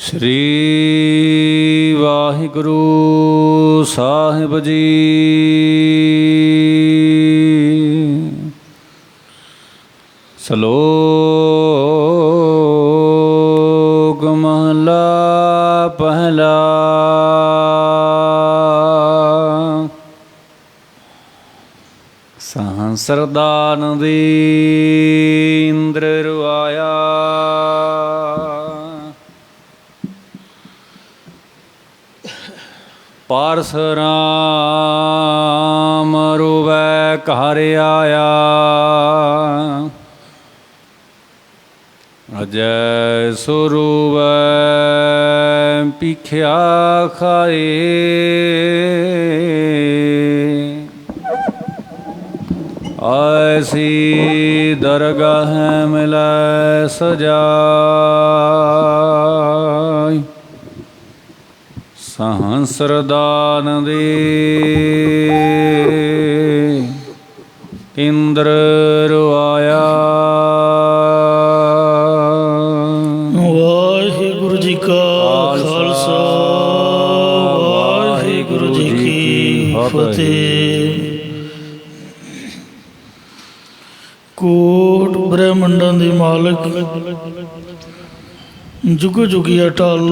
श्री वाहिगुरु साहिब जी। श्लोक महला पहला। सहस्रदानंद इंद्र रुआया, परशुराम रोवै घर आया। अजय सुरोवै पीख्या खाए। ऐसी दरगाह मिलै सजाय। सहस्रदानंद इंद्र रुआया। वाहिगुरु जी का खालसा, वाहिगुरु जी की फतेह। कोट ब्रह्मंडां दे मालक, जुग जुगी अटल,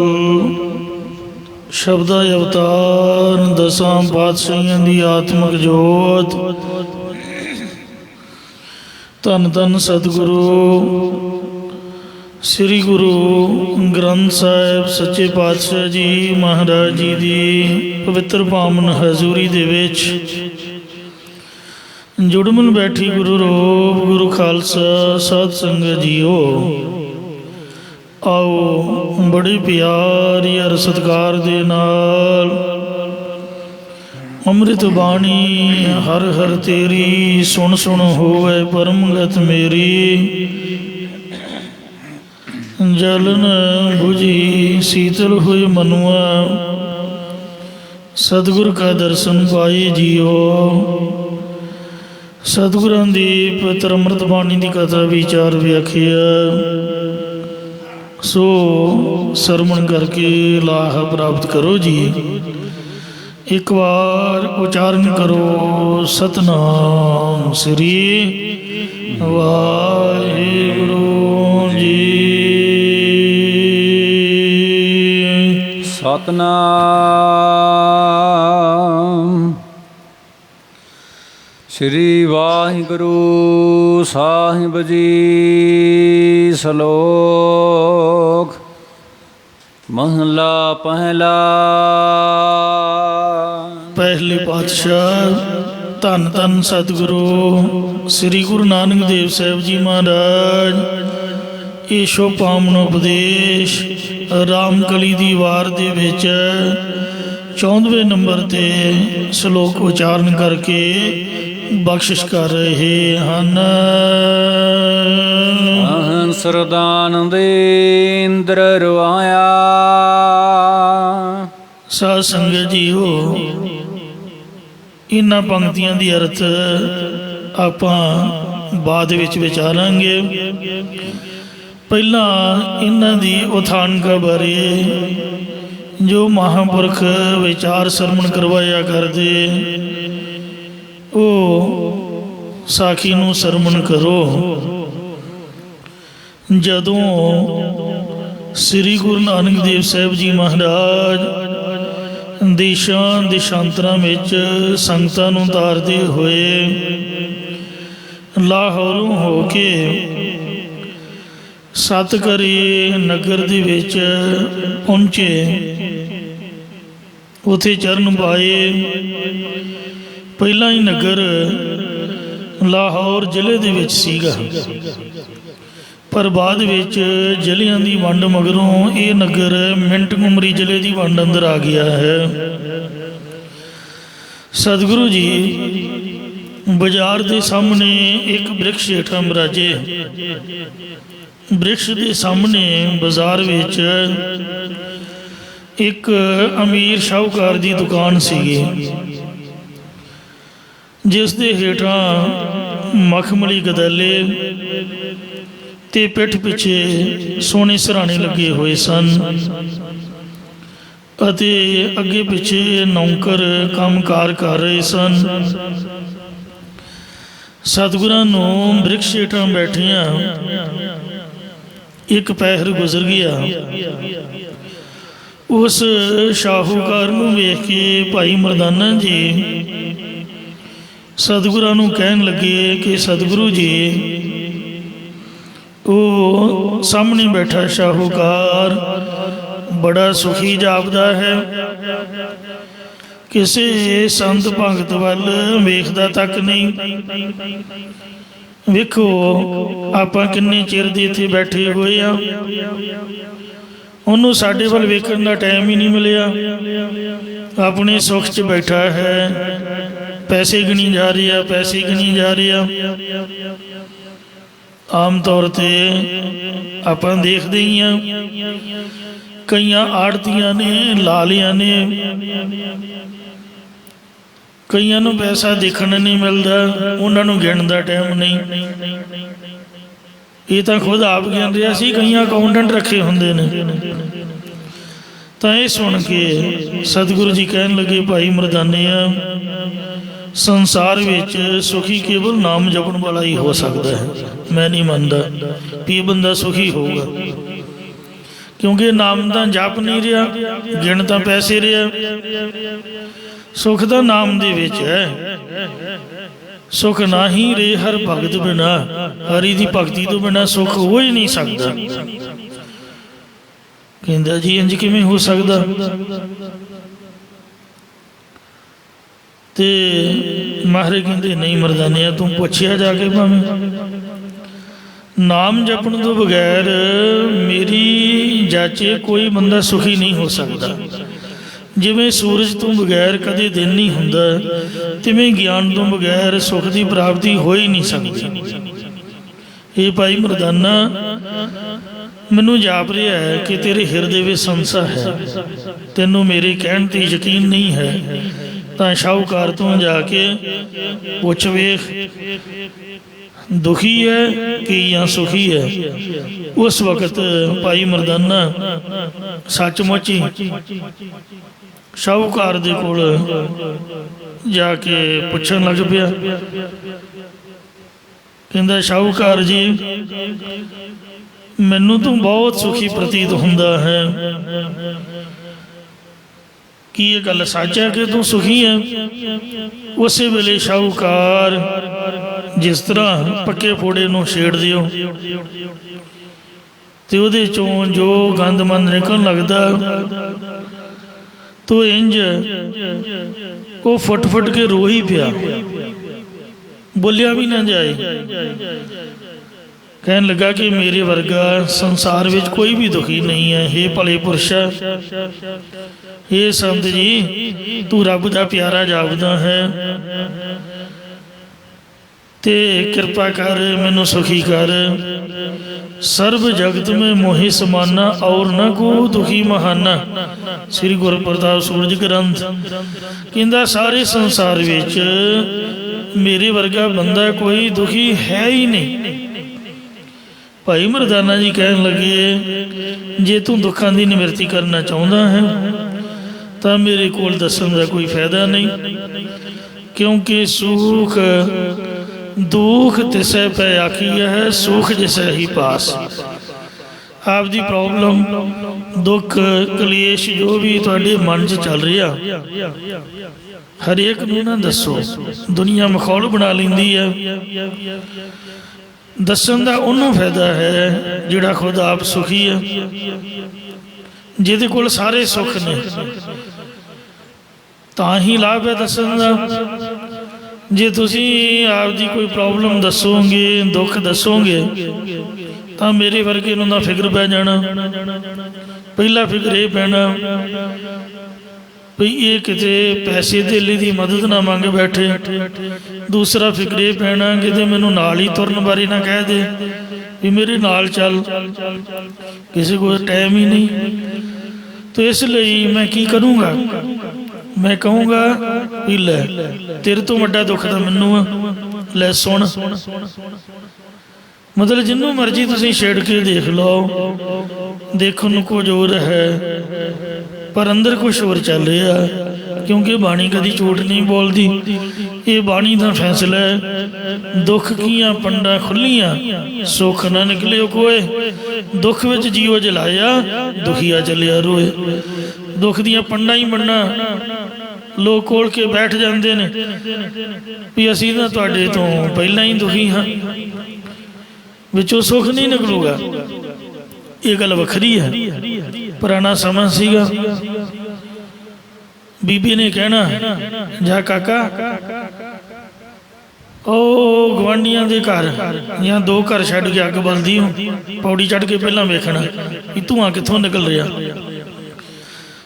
शब्दा अवतार, दसां पातशाहियां दी आत्मक जोत। धन धन सतगुरु श्री गुरु ग्रंथ साहिब सच्चे पातशाह जी महाराज जी दी पवित्र पावन हजूरी दे विच जुड़मन बैठी गुरु रूप गुरु खालसा साध संगत जीओ। आओ बड़े प्यार यार सत्कार दे नाल अमृत बाणी हर हर तेरी सुन सुन होवे परमगत मेरी। जलन बुझी शीतल हुई मनुआ, सतगुर का दर्शन पाए जियो। सतगुरां दी पवित्र अमृत बाणी की कथा विचार व्याख्या सो सरमण करके लाह प्राप्त करो जी। एक बार उच्चारण करो सतनाम श्री वाहिगुरु जी। सतनाम श्री वाहिगुरु साहिब जी। श्लोक महला पहला। पहले पातशाह धन धन सतगुरु श्री गुरु नानक देव साहिब जी महाराज ईशो पावन उपदेश रामकली दी वार दे विच 94वें नंबर ते श्लोक उच्चारण करके बख्शिश कर रहे हैं। सहस्रदानंद इंद्र रुआया। साध संगत जी हो, इन्हां पंक्तियां दी अर्थ आपां बाद विच विचारांगे। पहला इन्हां दी उथानका बारे जो महापुरख विचार सरमण करवाया करदे ओ साखी नूं सरमण करो। जदों श्री गुरु नानक देव साहिब जी महाराज देशां देशांतरां विच संगतां नूं तारदे होए लाहौरों हो के सतकरे नगर दे विच पहुंचे। उथे चरण पाए। पहला ही नगर लाहौर जिले दे विच सीगा, पर बाद विच जिलियां दी वंड मगरों ये नगर मिंट कुमरी जिले की वंड अंदर आ गया है। सतगुरु जी बाजार के सामने एक वृक्ष हेठां बराजे। वृक्ष के सामने बाजार विच एक अमीर शाहूकार की दुकान सी, जिस दे हेठां ਮਖਮਲੀ ਗਦੈਲੇ ਤੇ ਪਿੱਠ ਪਿੱਛੇ ਸੋਹਣੇ ਸਿਰਹਾਣੇ ਲੱਗੇ ਹੋਏ ਸਨ ਅਤੇ ਅੱਗੇ ਪਿੱਛੇ ਨੌਕਰ ਕੰਮਕਾਰ ਕਰ ਰਹੇ ਸਨ। ਸਤਿਗੁਰਾਂ ਨੂੰ ਬ੍ਰਿਕਸ਼ ਹੇਠਾਂ ਬੈਠਿਆਂ ਇੱਕ ਪਹਿਰ ਗੁਜ਼ਰ ਗਿਆ। ਉਸ ਸ਼ਾਹੂਕਾਰ ਨੂੰ ਵੇਖ ਕੇ ਭਾਈ ਮਰਦਾਨਾ ਜੀ ਸਤਿਗੁਰਾਂ ਨੂੰ ਕਹਿਣ ਲੱਗੇ ਕਿ ਸਤਿਗੁਰੂ ਜੀ, ਉਹ ਸਾਹਮਣੇ ਬੈਠਾ ਸ਼ਾਹੂਕਾਰ ਬੜਾ ਸੁਖੀ ਜਾਪਦਾ ਹੈ, ਕਿਸੇ ਸੰਤ ਭਗਤ ਵੱਲ ਵੇਖਦਾ ਤੱਕ ਨਹੀਂ। ਵੇਖੋ ਆਪਾਂ ਕਿੰਨੇ ਚਿਰ ਦੇ ਇੱਥੇ ਬੈਠੇ ਹੋਏ ਆ, ਉਹਨੂੰ ਸਾਡੇ ਵੱਲ ਵੇਖਣ ਦਾ ਟਾਈਮ ਹੀ ਨਹੀਂ ਮਿਲਿਆ। ਆਪਣੇ ਸੁੱਖ 'ਚ ਬੈਠਾ ਹੈ, ਪੈਸੇ ਗਿਣੀ ਜਾ ਰਿਹਾ, ਪੈਸੇ ਗਿਣੀ ਜਾ ਰਿਹਾ। ਆਮ ਤੌਰ 'ਤੇ ਆਪਾਂ ਦੇਖਦੇ ਹੀ ਹਾਂ, ਕਈਆਂ ਆੜਤੀਆਂ ਨੇ, ਲਾਲੀਆਂ ਨੇ, ਕਈਆਂ ਨੂੰ ਪੈਸਾ ਦੇਖਣ ਨਹੀਂ ਮਿਲਦਾ, ਉਹਨਾਂ ਨੂੰ ਗਿਣਨ ਦਾ ਟਾਈਮ ਨਹੀਂ। ਇਹ ਤਾਂ ਖੁਦ ਆਪ ਗਿਣ ਰਿਹਾ ਸੀ, ਕਈਆਂ ਅਕਾਊਂਟੈਂਟ ਰੱਖੇ ਹੁੰਦੇ ਨੇ। ਤਾਂ ਇਹ ਸੁਣ ਕੇ ਸਤਿਗੁਰੂ ਜੀ ਕਹਿਣ ਲੱਗੇ, ਭਾਈ ਮਰਦਾਨਿਆ, ਸੰਸਾਰ ਵਿੱਚ ਸੁਖੀ ਕੇਵਲ ਨਾਮ ਜਪਣ ਵਾਲਾ ਹੀ ਹੋ ਸਕਦਾ ਹੈ। ਮੈਂ ਨਹੀਂ ਮੰਨਦਾ ਵੀ ਇਹ ਬੰਦਾ ਸੁਖੀ ਹੋਊਗਾ, ਕਿਉਂਕਿ ਨਾਮ ਤਾਂ ਜਪ ਨਹੀਂ ਰਿਹਾ, ਗਿਣ ਤਾਂ ਪੈਸੇ ਰਿਹਾ। ਸੁਖ ਤਾਂ ਨਾਮ ਦੇ ਵਿੱਚ ਹੈ। ਸੁਖ ਨਾ ਹੀ ਰੇ ਹਰ ਭਗਤ ਬਿਨਾ, ਹਰੀ ਦੀ ਭਗਤੀ ਤੋਂ ਬਿਨਾ ਸੁਖ ਹੋ ਹੀ ਨਹੀਂ ਸਕਦਾ। ਕਹਿੰਦਾ ਜੀ ਇੰਝ ਕਿਵੇਂ ਹੋ ਸਕਦਾ? ਤੇ ਮਹਾਰਾਜ ਕਹਿੰਦੇ ਨਹੀਂ ਮਰਦਾਨਿਆ, ਤੂੰ ਪੁੱਛਿਆ ਜਾ ਕੇ ਭਾਵੇਂ। ਨਾਮ ਜਪਣ ਤੋਂ ਬਗੈਰ ਮੇਰੀ ਜਾਚੇ ਕੋਈ ਬੰਦਾ ਸੁਖੀ ਨਹੀਂ ਹੋ ਸਕਦਾ। ਜਿਵੇਂ ਸੂਰਜ ਤੋਂ ਬਗੈਰ ਕਦੇ ਦਿਨ ਨਹੀਂ ਹੁੰਦਾ, ਤਿਵੇਂ ਗਿਆਨ ਤੋਂ ਬਗੈਰ ਸੁਖ ਦੀ ਪ੍ਰਾਪਤੀ ਹੋ ਹੀ ਨਹੀਂ ਸਕਦੀ। ਇਹ ਭਾਈ ਮਰਦਾਨਾ, ਮੈਨੂੰ ਜਾਪ ਰਿਹਾ ਹੈ ਕਿ ਤੇਰੇ ਹਿਰਦੇ ਵਿੱਚ ਸੰਸਾ ਹੈ, ਤੈਨੂੰ ਮੇਰੇ ਕਹਿਣ 'ਤੇ ਯਕੀਨ ਨਹੀਂ ਹੈ, ਤਾਂ ਸ਼ਾਹੂਕਾਰ ਤੋਂ ਜਾ ਕੇ ਪੁੱਛ ਵੇਖ, ਦੁਖੀ ਹੈ ਕਿ ਜਾਂ ਸੁਖੀ ਹੈ। ਉਸ ਵਕਤ ਭਾਈ ਮਰਦਾਨਾ ਸੱਚਮੁੱਚ ਹੀ ਸ਼ਾਹੂਕਾਰ ਦੇ ਕੋਲ ਜਾ ਕੇ ਪੁੱਛਣ ਲੱਗ ਪਿਆ। ਕਹਿੰਦਾ, ਸ਼ਾਹੂਕਾਰ ਜੀ, ਮੈਨੂੰ ਤੂੰ ਬਹੁਤ ਸੁਖੀ ਪ੍ਰਤੀਤ ਹੁੰਦਾ ਹੈ, ਕੀ ਇਹ ਗੱਲ ਸੱਚ ਹੈ ਕਿ ਤੂੰ ਸੁਖੀ ਹੈ? ਉਸੇ ਵੇਲੇ ਸ਼ਾਹੂਕਾਰ ਜਿਸ ਤਰ੍ਹਾਂ ਪੱਕੇ ਫੋੜੇ ਨੂੰ ਛੇੜ ਦਿਓ ਤੇ ਉਹਦੇ ਚੋਂ ਜੋ ਗੰਦ ਮੰਦ ਨਿਕਲਣ ਲੱਗਦਾ, ਤੋ ਇੰਜ ਉਹ ਫੁੱਟ ਫੁੱਟ ਕੇ ਰੋ ਹੀ ਪਿਆ, ਬੋਲਿਆ ਵੀ ਨਾ ਜਾਏ। ਕਹਿਣ ਲੱਗਾ ਕਿ ਮੇਰੇ ਵਰਗਾ ਸੰਸਾਰ ਵਿੱਚ ਕੋਈ ਵੀ ਦੁਖੀ ਨਹੀਂ ਹੈ। ਹੇ ਭਲੇ ਪੁਰਸ਼ਾ, ਇਹ ਸੰਤ ਜੀ, ਤੂੰ ਰੱਬ ਦਾ ਪਿਆਰਾ ਜਾਪਦਾ ਹੈ, ਤੇ ਕਿਰਪਾ ਕਰ ਮੈਨੂੰ ਸੁਖੀ ਕਰ। ਸਰਬ ਜਗਤ ਮੈਂ ਮੋਹਿ ਸਮਾਨਾ, ਔਰ ਨਾ ਕੋ ਦੁਖੀ ਮਹਾਨਾ। ਸ੍ਰੀ ਗੁਰੂ ਪ੍ਰਤਾਪ ਸੂਰਜ ਗ੍ਰੰਥ ਕਹਿੰਦਾ, ਸਾਰੇ ਸੰਸਾਰ ਵਿੱਚ ਮੇਰੇ ਵਰਗਾ ਬੰਦਾ ਕੋਈ ਦੁਖੀ ਹੈ ਹੀ ਨਹੀਂ। ਭਾਈ ਮਰਦਾਨਾ ਜੀ ਕਹਿਣ ਲੱਗੇ, ਜੇ ਤੂੰ ਦੁੱਖਾਂ ਦੀ ਨਿਵਰਤੀ ਕਰਨਾ ਚਾਹੁੰਦਾ ਹੈ ਤਾਂ ਮੇਰੇ ਕੋਲ ਦੱਸਣ ਦਾ ਕੋਈ ਫਾਇਦਾ ਨਹੀਂ, ਕਿਉਂਕਿ ਸੁਖ ਦੁੱਖ ਤਿਸੈ ਪੈ ਆਖੀਆ ਹੈ, ਸੁਖ ਜਿਸੈ ਹੀ ਪਾਸ। ਆਪਦੀ ਪ੍ਰੋਬਲਮ, ਦੁੱਖ, ਕਲੇਸ਼ ਜੋ ਵੀ ਤੁਹਾਡੇ ਮਨ 'ਚ ਚੱਲ ਰਿਹਾ, ਹਰੇਕ ਨੂੰ ਨਾ ਦੱਸੋ। ਦੁਨੀਆ ਮਖੌਲ ਬਣਾ ਲੈਂਦੀ ਹੈ। ਦੱਸਣ ਦਾ ਉਹਨੂੰ ਫਾਇਦਾ ਹੈ ਜਿਹੜਾ ਖੁਦ ਆਪ ਸੁਖੀ ਹੈ, ਜਿਹਦੇ ਕੋਲ ਸਾਰੇ ਸੁੱਖ ਨੇ, ਤਾਂ ਹੀ ਲਾਭ ਹੈ ਦੱਸਣ ਦਾ। ਜੇ ਤੁਸੀਂ ਆਪਦੀ ਕੋਈ ਪ੍ਰੋਬਲਮ ਦੱਸੋਗੇ, ਦੁੱਖ ਦੱਸੋਗੇ, ਤਾਂ ਮੇਰੇ ਵਰਗੇ ਨੂੰ ਦਾ ਫਿਕਰ ਪੈ ਜਾਣਾ। ਪਹਿਲਾ ਫਿਕਰ ਇਹ ਪੈਣਾ ਵੀ ਇਹ ਕਿਤੇ ਪੈਸੇ ਧੇਲੇ ਦੀ ਮਦਦ ਨਾ ਮੰਗ ਬੈਠੇ। ਦੂਸਰਾ ਫਿਕਰ ਇਹ ਪੈਣਾ ਕਿਤੇ ਮੈਨੂੰ ਨਾਲ ਹੀ ਤੁਰਨ ਬਾਰੇ ਨਾ ਕਹਿ ਦੇ ਵੀ ਮੇਰੇ ਨਾਲ ਚੱਲ, ਕਿਸੇ ਕੋਲ ਟਾਈਮ ਹੀ ਨਹੀਂ। ਤਾਂ ਇਸ ਲਈ ਮੈਂ ਕੀ ਕਰੂੰਗਾ? ਮੈਂ ਕਹੂੰਗਾ ਵੀ ਲੈ, ਤੇਰੇ ਤੋਂ ਵੱਡਾ ਦੁੱਖ ਤਾਂ ਮੈਨੂੰ ਆ, ਲੈ ਸੁਣ। ਮਤਲਬ ਜਿਹਨੂੰ ਮਰਜ਼ੀ ਤੁਸੀਂ ਛੇੜ ਕੇ ਦੇਖ ਲਓ, ਦੇਖਣ ਨੂੰ ਕੁਝ ਹੋਰ ਹੈ ਪਰ ਅੰਦਰ ਕੁਛ ਹੋਰ ਚੱਲ ਰਿਹਾ, ਕਿਉਂਕਿ ਬਾਣੀ ਕਦੀ ਝੂਠ ਨਹੀਂ ਬੋਲਦੀ। ਇਹ ਬਾਣੀ ਦਾ ਫੈਸਲਾ ਹੈ। ਦੁੱਖ ਕੀਆਂ ਪੰਡਾਂ ਖੁੱਲੀਆਂ, ਸੁੱਖ ਨਾ ਨਿਕਲਿਓ ਕੋਏ। ਦੁੱਖ ਵਿੱਚ ਜੀਵ ਜਲਾਇਆ, ਦੁਖੀਆ ਚੱਲਿਆ ਰੋਏ। ਦੁੱਖ ਦੀਆਂ ਪੰਡਾਂ ਹੀ ਪੰਡਾਂ ਲੋਕ ਕੋਲ ਕੇ ਬੈਠ ਜਾਂਦੇ ਨੇ ਵੀ ਅਸੀਂ ਤਾਂ ਤੁਹਾਡੇ ਤੋਂ ਪਹਿਲਾਂ ਹੀ ਦੁਖੀ ਹਾਂ, ਵਿੱਚੋਂ ਸੁੱਖ ਨਹੀਂ ਨਿਕਲੂਗਾ। ਇਹ ਗੱਲ ਵੱਖਰੀ ਹੈ। ਪੁਰਾਣਾ ਸਮਾਂ ਸੀਗਾ, ਬੀਬੀ ਨੇ ਕਹਿਣਾ ਜਾ ਕਾਕਾ ਉਹ ਗਵਾਂਢੀਆਂ ਦੇ ਘਰ ਜਾਂ 2 ਘਰ ਛੱਡ ਕੇ ਅੱਗ ਬਲਦੀ ਹੋ, ਪੌੜੀ ਚੜ੍ਹ ਕੇ ਪਹਿਲਾਂ ਵੇਖਣਾ ਵੀ ਧੂੰਆਂ ਕਿੱਥੋਂ ਨਿਕਲ ਰਿਹਾ।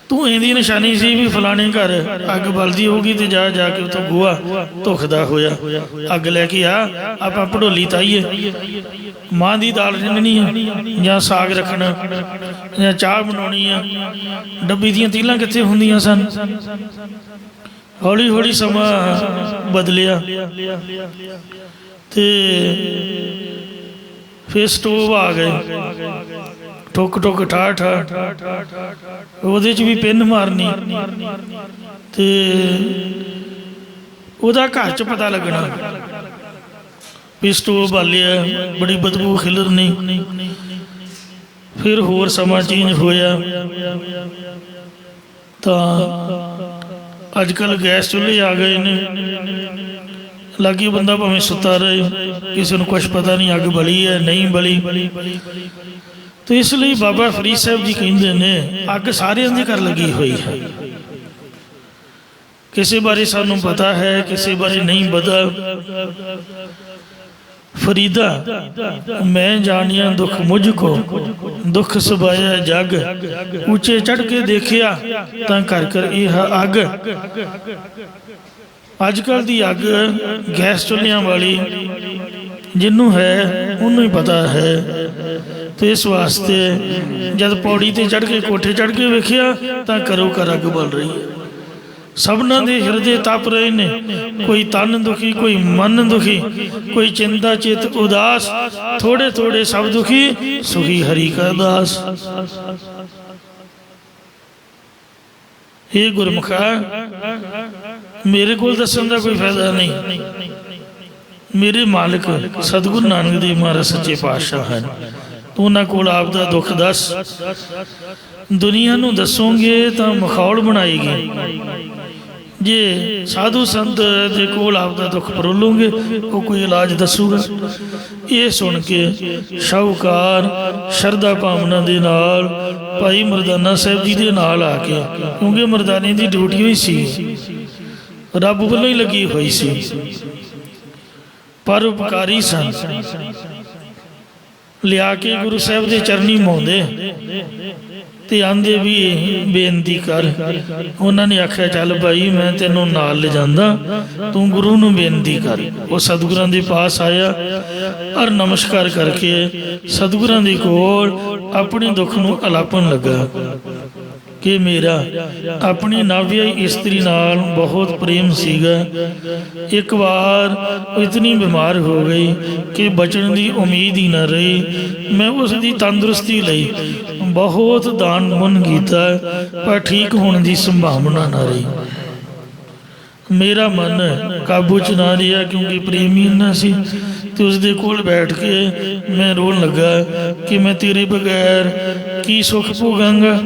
ਤੂੰ ਇਹਦੀ ਨਿਸ਼ਾਨੀ ਸੀ ਵੀ ਫਲਾਣੇ ਘਰ ਅੱਗ ਬਲਦੀ ਹੋਊਗੀ ਤੇ ਜਾ ਜਾ ਕੇ ਉੱਥੋਂ ਗੋਹਾ ਧੁਖਦਾ ਹੋਇਆ ਅੱਗ ਲੈ ਕੇ ਆ, ਆਪਾਂ ਭੜੋਲੀ ਤਾਈਏ। ਮਾਂ ਦੀ ਦਾਲ ਰਿੰਨਣੀ ਆ ਜਾਂ ਸਾਗ ਰੱਖਣਾ ਜਾਂ ਚਾਹ ਬਣਾਉਣੀ ਆ। ਡੱਬੀ ਦੀਆਂ ਤੀਲਾਂ ਕਿੱਥੇ ਹੁੰਦੀਆਂ ਸਨ। ਹੌਲੀ ਹੌਲੀ ਸਮਾਂ ਬਦਲਿਆ ਤੇ ਫਿਰ ਸਟੋਵ ਆ ਗਏ, ਠੁੱਕ ਠੁੱਕ ਠਾ ਠਾ, ਉਹਦੇ 'ਚ ਵੀ ਪਿੰਨ ਮਾਰਨੀ ਤੇ ਉਹਦਾ ਘਰ 'ਚ ਪਤਾ ਲੱਗਣਾ ਵੀ ਸਟੋਵ ਬਾਲਿਆ, ਬੜੀ ਬਦਬੂ ਖਿਲਰਨੀ। ਫਿਰ ਹੋਰ ਸਮਾਂ ਚੇਂਜ ਹੋਇਆ ਤਾਂ ਅੱਜ ਕੱਲ੍ਹ ਗੈਸ ਚੁੱਲ੍ਹੇ ਆ ਗਏ ਨੇ। ਲਾਗੇ ਬੰਦਾ ਭਾਵੇਂ ਸੁੱਤਾ ਰਹੇ, ਕਿਸੇ ਨੂੰ ਕੁਛ ਪਤਾ ਨਹੀਂ ਅੱਗ ਬਲੀ ਹੈ ਨਹੀਂ ਬਲੀ। ਤੇ ਇਸ ਲਈ ਬਾਬਾ ਫਰੀਦ ਸਾਹਿਬ ਜੀ ਕਹਿੰਦੇ ਨੇ ਅੱਗ ਸਾਰਿਆਂ ਦੇ ਘਰ ਲੱਗੀ ਹੋਈ ਹੈ। ਕਿਸੇ ਬਾਰੇ ਸਾਨੂੰ ਪਤਾ ਹੈ, ਕਿਸੇ ਬਾਰੇ ਨਹੀਂ ਪਤਾ। ਫਰੀਦਾ ਮੈਂ ਜਾਣਿਆ ਦੁੱਖ ਮੁਝ ਕੋ, ਦੁੱਖ ਸੁਭਾਇਆ ਜਗ। ਉੱਚੇ ਚੜ੍ਹ ਕੇ ਦੇਖਿਆ ਤਾਂ ਘਰ ਘਰ ਇਹ ਅੱਗ। ਅੱਜ ਕੱਲ੍ਹ ਦੀ ਅੱਗ ਗੈਸ ਚੁੱਲ੍ਹਿਆਂ ਵਾਲੀ ਜਿਹਨੂੰ ਹੈ ਉਹਨੂੰ ਹੀ ਪਤਾ ਹੈ। ਤੇ ਇਸ ਵਾਸਤੇ ਜਦ ਪੌੜੀ ਤੇ ਚੜ੍ਹ ਕੇ ਕੋਠੇ ਚੜ੍ਹ ਕੇ ਵੇਖਿਆ ਤਾਂ ਘਰੋਂ ਘਰ ਅੱਗ ਬਲ ਰਹੀ ਹੈ। ਸਭਨਾਂ ਦੇ ਹਿਰਦੇ ਤਪ ਰਹੇ ਨੇ, ਕੋਈ ਤਨ ਦੁਖੀ, ਕੋਈ ਮਨ ਦੁਖੀ, ਕੋਈ ਚਿੰਤਾ ਚਿਤ ਉਦਾਸ। ਥੋੜੇ ਥੋੜੇ ਸਭ ਦੁਖੀ, ਸੁਖੀ ਹਰੀ ਕਾ ਦਾਸ। ਇਹ ਗੁਰਮੁਖਾ ਮੇਰੇ ਕੋਲ ਦੱਸਣ ਦਾ ਕੋਈ ਫਾਇਦਾ ਨਹੀਂ। ਮੇਰੇ ਮਾਲਕ ਸਤਿਗੁਰੂ ਨਾਨਕ ਦੇਵ ਮਹਾਰਾਜ ਸੱਚੇ ਪਾਤਸ਼ਾਹ ਹਨ। ਤੂੰ ਉਹਨਾਂ ਕੋਲ ਆਪ ਦਾ ਦੁੱਖ ਦੱਸ। ਦੁਨੀਆ ਨੂੰ ਦੱਸੋਗੇ ਤਾਂ ਮਖੌਲ ਬਣਾਏਗੀ, ਜੇ ਸਾਧੂ ਸੰਤ ਦੇ ਕੋਲ ਆਪ ਦਾ ਦੁੱਖ ਪਰੋਲੋਗੇ ਉਹ ਕੋਈ ਇਲਾਜ ਦੱਸੂਗਾ। ਇਹ ਸੁਣ ਕੇ ਸ਼ਾਹੂਕਾਰ ਸ਼ਰਧਾ ਭਾਵਨਾ ਦੇ ਨਾਲ ਭਾਈ ਮਰਦਾਨਾ ਸਾਹਿਬ ਜੀ ਦੇ ਨਾਲ ਆ ਕੇ, ਕਿਉਂਕਿ ਮਰਦਾਨੇ ਦੀ ਡਿਊਟੀ ਹੋਈ ਸੀ, ਰੱਬ ਵੱਲੋਂ ਹੀ ਲੱਗੀ ਹੋਈ ਸੀ, ਪਰ ਉਪਕਾਰੀ ਸਨ। ਲਿਆ ਕੇ ਗੁਰੂ ਸਾਹਿਬ ਦੇ ਚਰਨੀ ਮੋਂਦੇ ਤੇ ਆਂਦੇ ਵੀ ਬੇਨਤੀ ਕਰ। ਉਹਨਾਂ ਨੇ ਆਖਿਆ ਚੱਲ ਭਾਈ ਮੈਂ ਤੈਨੂੰ ਨਾਲ ਲਿਜਾਂਦਾ, ਤੂੰ ਗੁਰੂ ਨੂੰ ਬੇਨਤੀ ਕਰ। ਉਹ ਸਤਿਗੁਰਾਂ ਦੇ ਪਾਸ ਆਇਆ ਔਰ ਨਮਸਕਾਰ ਕਰਕੇ ਸਤਿਗੁਰਾਂ ਦੇ ਕੋਲ ਆਪਣੇ ਦੁੱਖ ਨੂੰ ਅਲਾਪਣ ਲੱਗਾ ਕਿ ਮੇਰਾ ਆਪਣੀ ਨਾਵਿਆਈ ਇਸਤਰੀ ਨਾਲ ਬਹੁਤ ਪ੍ਰੇਮ ਸੀਗਾ। ਇੱਕ ਵਾਰ ਇਤਨੀ ਬਿਮਾਰ ਹੋ ਗਈ ਕਿ ਬਚਣ ਦੀ ਉਮੀਦ ਹੀ ਨਾ ਰਹੀ। ਮੈਂ ਉਸ ਦੀ ਤੰਦਰੁਸਤੀ ਲਈ ਬਹੁਤ ਦਾਨ ਪੁੰਨ ਕੀਤਾ, ਪਰ ਠੀਕ ਹੋਣ ਦੀ ਸੰਭਾਵਨਾ ਨਾ ਰਹੀ। ਮੇਰਾ ਮਨ ਕਾਬੂ 'ਚ ਨਾ ਰਿਹਾ, ਕਿਉਂਕਿ ਪ੍ਰੇਮੀ ਇੰਨਾ ਸੀ। ਤੇ ਉਸ ਦੇ ਕੋਲ ਬੈਠ ਕੇ ਮੈਂ ਰੋਣ ਲੱਗਾ ਕਿ ਮੈਂ ਤੇਰੇ ਬਗੈਰ ਕੀ ਸੁੱਖ ਭੋਗਾਂਗਾ।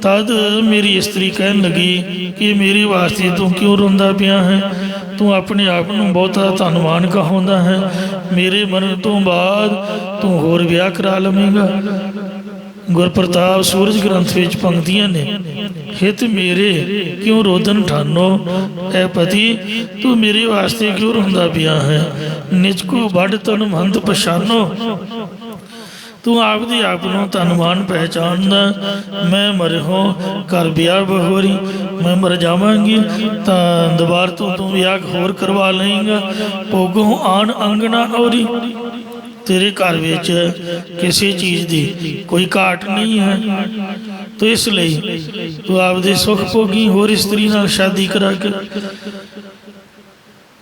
ਤਦ ਮੇਰੀ ਇਸਤਰੀ ਕਹਿਣ ਲੱਗੀ ਕਿ ਮੇਰੇ ਵਾਸਤੇ ਤੂੰ ਕਿਉਂ ਰੋਂਦਾ ਪਿਆ ਹੈ, ਤੂੰ ਆਪਣੇ ਆਪ ਨੂੰ ਬਹੁਤਾ ਧੰਨਵਾਨ ਕਹਾਉਂਦਾ ਹੈ। ਮੇਰੇ ਮਰਨ ਤੋਂ ਬਾਅਦ ਤੂੰ ਹੋਰ ਵਿਆਹ ਕਰਾ ਲਵੇਂਗਾ। ਗੁਰਪ੍ਰਤਾਪ ਸੂਰਜ ਗ੍ਰੰਥ ਵਿੱਚ ਪੰਕਤੀਆਂ ਨੇ, ਹਿਤ ਮੇਰੇ ਕਿਉਂ ਰੋਦਨ ਠਾਨੋ, ਐ ਪਤੀ ਤੂੰ ਮੇਰੇ ਵਾਸਤੇ ਕਿਉਂ ਰੋਂਦਾ ਪਿਆ ਹੈ। ਨਿਜ ਕੋ ਵੱਢ ਤਨ ਮੰਦ ਪਛਾਨੋ, ਤੂੰ ਆਪਦੇ ਆਪ ਨੂੰ ਧੰਨਵਾਨ ਪਹਿਚਾਨਦਾ। ਮੈਂ ਮਰਿਓ ਘਰ ਵਿਆਹ ਬਹੋਰੀ, ਮੈਂ ਮਰ ਜਾਵਾਂਗੀ ਤਾਂ ਦੁਬਾਰ ਤੋਂ ਤੂੰ ਵਿਆਹ ਹੋਰ ਕਰਵਾ ਲਏਂਗਾ। ਭੋਗੋਂ ਆਣ ਅੰਗਣਾ ਔਰੀ, ਤੇਰੇ ਘਰ ਵਿੱਚ ਕਿਸੇ ਚੀਜ਼ ਦੀ ਕੋਈ ਘਾਟ ਨਹੀਂ ਹੈ। ਤੋ ਇਸ ਲਈ ਤੂੰ ਆਪਦੇ ਸੁੱਖ ਭੋਗੀ ਹੋਰ ਇਸਤਰੀ ਨਾਲ ਸ਼ਾਦੀ ਕਰਾ ਕੇ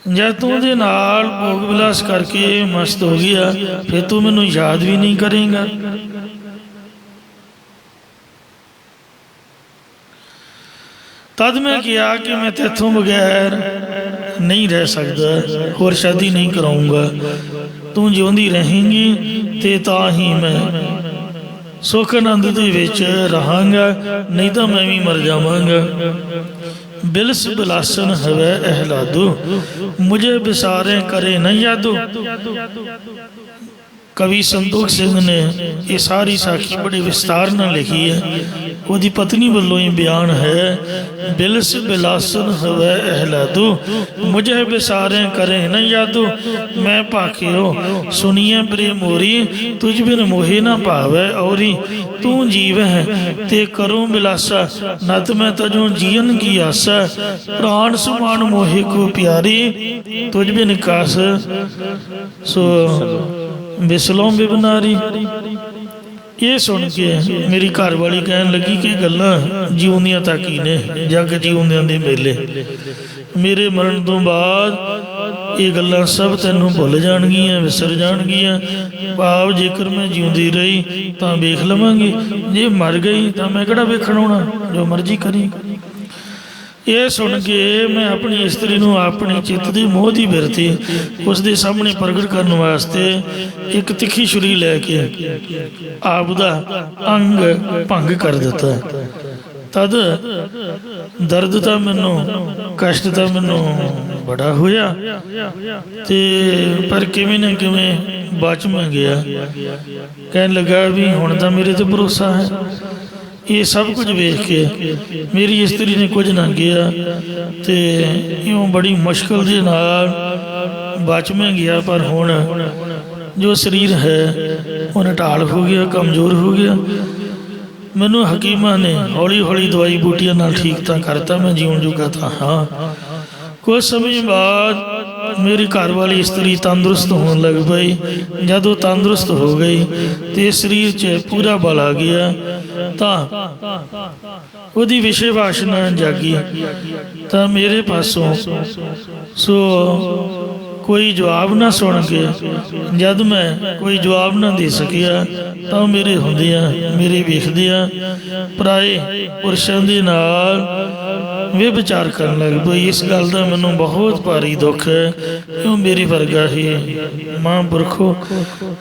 ਜਦ ਤੂੰ ਉਹਦੇ ਨਾਲ ਭੋਗ ਵਿਲਾਸ ਕਰਕੇ ਮਸਤ ਹੋ ਗਿਆ, ਫਿਰ ਤੂੰ ਮੈਨੂੰ ਯਾਦ ਵੀ ਨਹੀਂ ਕਰੇਂਗਾ। ਤਦ ਮੈਂ ਕਿਹਾ ਕਿ ਮੈਂ ਤੇਥੋਂ ਬਗੈਰ ਨਹੀਂ ਰਹਿ ਸਕਦਾ, ਹੋਰ ਸ਼ਾਦੀ ਨਹੀਂ ਕਰਾਉਂਗਾ। ਤੂੰ ਜਿਉਂਦੀ ਰਹੇਂਗੀ ਤੇ ਤਾਂ ਹੀ ਮੈਂ ਸੁਖ ਆਨੰਦ ਦੇ ਵਿੱਚ ਰਹਾਂਗਾ, ਨਹੀਂ ਤਾਂ ਮੈਂ ਵੀ ਮਰ ਜਾਵਾਂਗਾ। ਬਿਲਸ ਬਿਲਾਸਨ ਹਵੈ ਅਹਲਾਦੂ, ਮੁਝੇ ਬਿਸਾਰੇ ਕਰੇ ਨਾ ਯਾਦੂ। ਕਵੀ ਸੰਤੋਖ ਸਿੰਘ ਨੇ ਇਹ ਸਾਰੀ ਸਾਖੀ ਬੜੇ ਵਿਸਤਾਰ ਨਾਲ ਲਿਖੀ ਹੈ। ਉਹਦੀ ਪਤਨੀ ਵੱਲੋਂ ਇਹ ਬਿਆਨ ਹੈ, ਬਿਲਸ ਬਿਲਾਸਨ ਹਵੈ ਅਹਲਾਦੂ, ਮੁਝੇ ਬਿਸਾਰੇ ਕਰੇ ਨਾ ਯਾਦੂ। ਮੈਂ ਭਾਖਿਓ ਸੁਣੀਏ ਪ੍ਰੇ ਮੋਰੀ, ਤੁਝ ਬਿਨ ਮੋਹਿ ਨਾ ਭਾਵੈ ਔਰੀ। ਤੂੰ ਜੀਵ ਹੈ ਤੇ ਕਰੋ ਬਿਲਾਸਾ, ਨਤ ਮੈਂ ਤਜੋ ਜੀਵਨ ਕੀ ਆਸਾ। ਪ੍ਰਾਣ ਸਮਾਨ ਮੋਹਿ ਕੋ ਪਿਆਰੀ, ਤੁਝ ਬਿਨ ਕਾਸ ਸੋ ਬਿਸਲੋਂ ਬਿਬਨਾਰੀ। ਇਹ ਸੁਣ ਕੇ ਮੇਰੀ ਘਰ ਵਾਲੀ ਕਹਿਣ ਲੱਗੀ ਕਿ ਗੱਲਾਂ ਜਿਉਂਦੀਆਂ ਤੱਕ ਹੀ ਨੇ, ਜੱਗ ਜਿਉਂਦਿਆਂ ਦੇ ਮੇਲੇ। ਮੇਰੇ ਮਰਨ ਤੋਂ ਬਾਅਦ ਇਹ ਗੱਲਾਂ ਸਭ ਤੈਨੂੰ ਭੁੱਲ ਜਾਣਗੀਆਂ, ਵਿਸਰ ਜਾਣਗੀਆਂ। ਭਾਵ ਜੇਕਰ ਮੈਂ ਜਿਉਂਦੀ ਰਹੀ ਤਾਂ ਵੇਖ ਲਵਾਂਗੀ, ਜੇ ਮਰ ਗਈ ਤਾਂ ਮੈਂ ਕਿਹੜਾ ਵੇਖਣ ਆਉਣਾ, ਜੋ ਮਰਜ਼ੀ ਕਰੀ। ਇਹ ਸੁਣ ਕੇ ਮੈਂ ਆਪਣੀ ਇਸਤਰੀ ਨੂੰ ਆਪਣੇ ਚਿੱਤ ਦੀ ਮੋਹ ਦੀ ਬਿਰਤੀ ਉਸ ਦੇ ਸਾਹਮਣੇ ਪ੍ਰਗਟ ਕਰਨ ਵਾਸਤੇ ਇੱਕ ਤਿੱਖੀ ਛੁਰੀ ਲੈ ਕੇ ਆਪ ਦਾ ਅੰਗ ਭੰਗ ਕਰ ਦਿੱਤਾ। ਤਦ ਦਰਦ ਤਾਂ ਮੈਨੂੰ, ਕਸ਼ਟ ਤਾਂ ਮੈਨੂੰ ਬੜਾ ਹੋਇਆ, ਤੇ ਪਰ ਕਿਵੇਂ ਨਾ ਕਿਵੇਂ ਬਚ ਮੈਂ ਗਿਆ। ਕਹਿਣ ਲੱਗਾ ਵੀ ਹੁਣ ਤਾਂ ਮੇਰੇ ਤੇ ਭਰੋਸਾ ਹੈ। ਇਹ ਸਭ ਕੁਝ ਵੇਖ ਕੇ ਮੇਰੀ ਇਸਤਰੀ ਨੇ ਕੁਝ ਨਾ ਕਿਹਾ, ਤੇ ਇਉਂ ਬੜੀ ਮੁਸ਼ਕਲ ਦੇ ਨਾਲ ਬਚ ਮੈਂ ਗਿਆ। ਪਰ ਹੁਣ ਜੋ ਸਰੀਰ ਹੈ ਉਹ ਨਟਾਲ ਹੋ ਗਿਆ, ਕਮਜ਼ੋਰ ਹੋ ਗਿਆ। ਮੈਨੂੰ ਹਕੀਮਾਂ ਨੇ ਹੌਲੀ ਹੌਲੀ ਦਵਾਈ ਬੂਟੀਆਂ ਨਾਲ ਠੀਕ ਤਾਂ ਕਰਤਾ, ਮੈਂ ਜਿਉਣ ਜੋਗਾ ਤਾਂ ਹਾਂ। ਕੁਝ ਸਮੇਂ ਬਾਅਦ ਮੇਰੀ ਘਰ ਵਾਲੀ ਇਸਤਰੀ ਤੰਦਰੁਸਤ ਹੋਣ ਲੱਗ ਪਈ। ਜਦ ਉਹ ਤੰਦਰੁਸਤ ਹੋ ਗਈ ਤੇ ਸਰੀਰ 'ਚ ਪੂਰਾ ਬਲ ਆ ਗਿਆ, ਤਾਂ ਉਹਦੀ ਵਿਸ਼ੇ ਵਾਸ਼ਨਾ ਜਾਗੀ। ਤਾਂ ਮੇਰੇ ਪਾਸੋਂ ਕੋਈ ਜਵਾਬ ਨਾ ਸੁਣ ਕੇ, ਜਦ ਮੈਂ ਕੋਈ ਜਵਾਬ ਨਾ ਦੇ ਸਕਿਆ, ਤਾਂ ਮੇਰੇ ਹੁੰਦਿਆਂ, ਮੇਰੇ ਵੇਖਦਿਆਂ ਪਰਾਏ ਪੁਰਸ਼ਾਂ ਦੇ ਨਾਲ ਵੇ ਵਿਚਾਰ ਕਰਨ ਲੱਗ ਪਈ। ਇਸ ਗੱਲ ਦਾ ਮੈਨੂੰ ਬਹੁਤ ਭਾਰੀ ਦੁੱਖ ਹੈ। ਕਿਉਂ ਮੇਰੇ ਵਰਗਾ ਹੀ ਮਹਾਂਪੁਰਖੋ,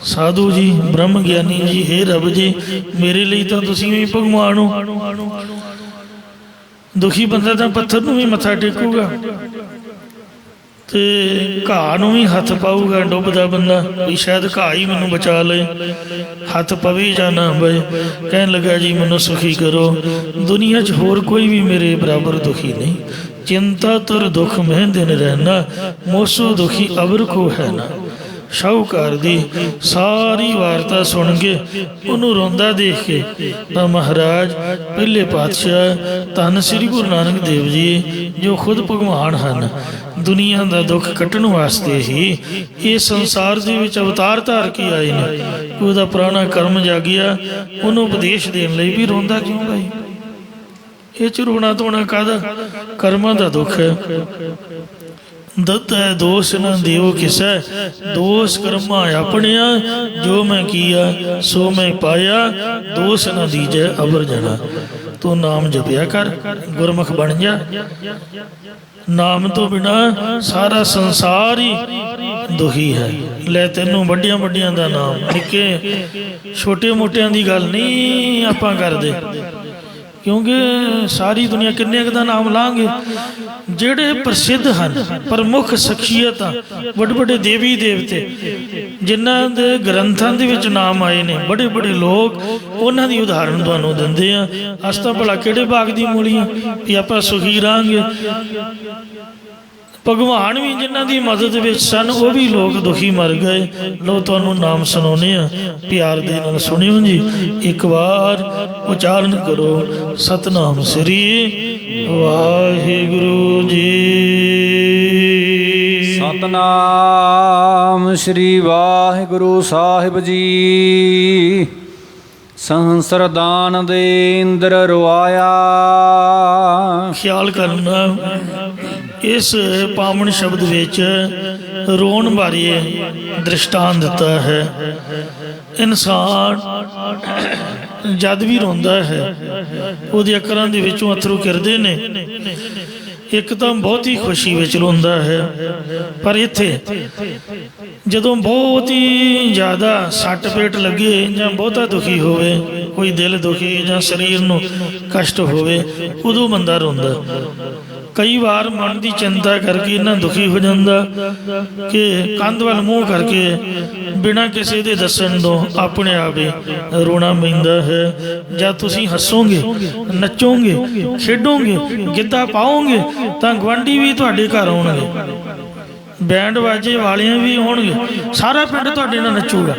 ਸਾਧੂ ਜੀ, ਬ੍ਰਹਮ ਗਿਆਨੀ ਜੀ, ਹੇ ਰੱਬ ਜੀ, ਮੇਰੇ ਲਈ ਤਾਂ ਤੁਸੀਂ ਵੀ ਭਗਵਾਨ ਹੋ। ਦੁਖੀ ਬੰਦਾ ਤਾਂ ਪੱਥਰ ਨੂੰ ਵੀ ਮੱਥਾ ਟੇਕੂਗਾ ਤੇ ਘਾਹ ਨੂੰ ਵੀ ਹੱਥ ਪਾਊਗਾ। ਡੁੱਬਦਾ ਬੰਦਾ ਵੀ ਸ਼ਾਇਦ ਘਾਹ ਹੀ ਮੈਨੂੰ ਬਚਾ ਲਏ, ਹੱਥ ਪਵੇ ਜਾਂ ਨਾ ਪਵੇ। ਕਹਿਣ ਲੱਗਾ ਜੀ ਮੈਨੂੰ ਸੁਖੀ ਕਰੋ, ਦੁਨੀਆ 'ਚ ਹੋਰ ਕੋਈ ਵੀ ਮੇਰੇ ਬਰਾਬਰ ਦੁਖੀ ਨਹੀਂ। ਚਿੰਤਾ ਤੁਰ ਦੁੱਖ ਮੈਂ ਦਿਨ ਰਹਿਣਾ, ਮੋਸੋ ਦੁਖੀ ਅਬਰ ਕੋ ਹੈ ਨਾ। ਸ਼ਾਹੂਕਾਰ ਦੀ ਸਾਰੀ ਵਾਰਤਾ ਸੁਣ ਕੇ ਉਹਨੂੰ ਰੋਂਦਾ ਦੇਖ ਕੇ ਤਾਂ ਮਹਾਰਾਜ ਪਹਿਲੇ ਪਾਤਸ਼ਾਹ ਧੰਨ ਸ੍ਰੀ ਗੁਰੂ ਨਾਨਕ ਦੇਵ ਜੀ, ਜੋ ਖੁਦ ਭਗਵਾਨ ਹਨ, ਦੁਨੀਆ ਦਾ ਦੁੱਖ ਕੱਟਣ ਵਾਸਤੇ ਹੀ ਇਹ ਸੰਸਾਰ ਦੇ ਵਿੱਚ ਅਵਤਾਰ ਧਾਰ ਕੇ ਆਏ ਨੇ। ਉਹਦਾ ਪੁਰਾਣਾ ਕਰਮ ਜਾਗਿਆ, ਉਹਨੂੰ ਉਪਦੇਸ਼ ਦੇਣ ਲਈ ਵੀ ਰੋਂਦਾ ਕਿਉਂ ਭਾਈ? ਇਹ 'ਚ ਰੋਣਾ ਧੋਣਾ ਕਾਹਦਾ? ਕਰਮਾਂ ਦਾ ਦੁੱਖ ਹੈ। ਦਤ ਹੈ ਦੋਸ਼ ਨਾ ਦਿਓ ਕਿਸੈ, ਦੋਸ਼ ਕਰਮਾ ਆਪਣਿਆ, ਜੋ ਮੈਂ ਕੀਆ ਸੋ ਮੈਂ ਪਾਇਆ, ਦੋਸ਼ ਨਾ ਦੀਜੈ ਅਬਰ ਜਣਾ। ਤੂੰ ਨਾਮ ਜਪਿਆ ਕਰ, ਗੁਰਮੁਖ ਬਣ ਜਾ। ਨਾਮ ਤੋਂ ਬਿਨਾ ਸਾਰਾ ਸੰਸਾਰ ਹੀ ਦੁਖੀ ਹੈ। ਲੈ ਤੈਨੂੰ ਵੱਡਿਆਂ ਵੱਡਿਆਂ ਦਾ ਨਾਮ, ਨਿੱਕੇ ਛੋਟੇ ਮੋਟਿਆਂ ਦੀ ਗੱਲ ਨਹੀਂ ਆਪਾਂ ਕਰਦੇ, ਕਿਉਂਕਿ ਸਾਰੀ ਦੁਨੀਆ ਕਿੰਨੇ ਕੁ ਦਾ ਨਾਮ ਲਾਂਗੇ। ਜਿਹੜੇ ਪ੍ਰਸਿੱਧ ਹਨ, ਪ੍ਰਮੁੱਖ ਸ਼ਖਸੀਅਤਾਂ, ਵੱਡੇ ਵੱਡੇ ਦੇਵੀ ਦੇਵਤੇ ਜਿਨ੍ਹਾਂ ਦੇ ਗ੍ਰੰਥਾਂ ਦੇ ਵਿੱਚ ਨਾਮ ਆਏ ਨੇ, ਬੜੇ ਬੜੇ ਲੋਕ, ਉਹਨਾਂ ਦੀ ਉਦਾਹਰਣ ਤੁਹਾਨੂੰ ਦਿੰਦੇ ਆ। ਅਸ ਤਾਂ ਭਲਾ ਕਿਹੜੇ ਬਾਗ ਦੀ ਮੂਲੀਆਂ ਵੀ ਆਪਾਂ ਸੁਖੀ ਰਹਾਂਗੇ। ਭਗਵਾਨ ਵੀ ਜਿਨ੍ਹਾਂ ਦੀ ਮਦਦ ਵਿੱਚ ਸਨ, ਉਹ ਵੀ ਲੋਕ ਦੁਖੀ ਮਰ ਗਏ। ਲੋ ਤੁਹਾਨੂੰ ਨਾਮ ਸੁਣਾਉਂਦੇ ਆ, ਪਿਆਰ ਦੇ ਨਾਲ ਸੁਣਿਓ ਜੀ। ਇੱਕ ਵਾਰ ਉਚਾਰਨ ਕਰੋ, ਸਤਨਾਮ ਸ੍ਰੀ ਵਾਹਿਗੁਰੂ ਜੀ। ਸਤਨਾਮ ਸ੍ਰੀ ਵਾਹਿਗੁਰੂ ਸਾਹਿਬ ਜੀ। ਸੰਸਰ ਦਾਨ ਦੇ ਇੰਦਰ ਰਵਾਇਆ। ਖਿਆਲ ਕਰਨਾ ਇਸ ਪਾਵਨ ਸ਼ਬਦ ਵਿੱਚ ਰੋਣ ਬਾਰੇ ਦ੍ਰਿਸ਼ਟਾਂਤ ਦਿੱਤਾ ਹੈ। ਇਨਸਾਨ ਜਦ ਵੀ ਰੋਂਦਾ ਹੈ ਉਹਦੇ ਅੱਖਰਾਂ ਦੇ ਵਿੱਚੋਂ ਅਥਰੂ ਗਿਰਦੇ ਨੇ। ਇੱਕ ਤਾਂ ਬਹੁਤ ਹੀ ਖੁਸ਼ੀ ਵਿੱਚ ਰੋਂਦਾ ਹੈ, ਪਰ ਇੱਥੇ ਜਦੋਂ ਬਹੁਤ ਹੀ ਜ਼ਿਆਦਾ ਸੱਟ ਪੇਟ ਲੱਗੇ ਜਾਂ ਬਹੁਤਾ ਦੁਖੀ ਹੋਵੇ, ਕੋਈ ਦਿਲ ਦੁਖੀ ਜਾਂ ਸਰੀਰ ਨੂੰ ਕਸ਼ਟ ਹੋਵੇ, ਉਦੋਂ ਬੰਦਾ ਰੋਂਦਾ। ਕਈ ਵਾਰ ਮਨ ਦੀ ਚਿੰਤਾ ਕਰਕੇ ਇੰਨਾ ਦੁਖੀ ਹੋ ਜਾਂਦਾ ਕਿ ਕੰਧ ਵੱਲ ਮੂੰਹ ਕਰਕੇ ਬਿਨਾਂ ਕਿਸੇ ਦੇ ਦੱਸਣ ਤੋਂ ਆਪਣੇ ਆਪ ਹੀ ਰੋਣਾ ਪੈਂਦਾ ਹੈ। ਜਦ ਤੁਸੀਂ ਹੱਸੋਗੇ, ਨੱਚੋਗੇ, ਖੇਡੋਗੇ, ਗਿੱਧਾ ਪਾਓਗੇ ਤਾਂ ਗੁਆਂਢੀ ਵੀ ਤੁਹਾਡੇ ਘਰ ਆਉਣਗੇ, ਬੈਂਡ ਬਾਜੇ ਵਾਲਿਆਂ ਵੀ ਆਉਣਗੇ, ਸਾਰਾ ਪਿੰਡ ਤੁਹਾਡੇ ਨਾਲ ਨੱਚੂਗਾ,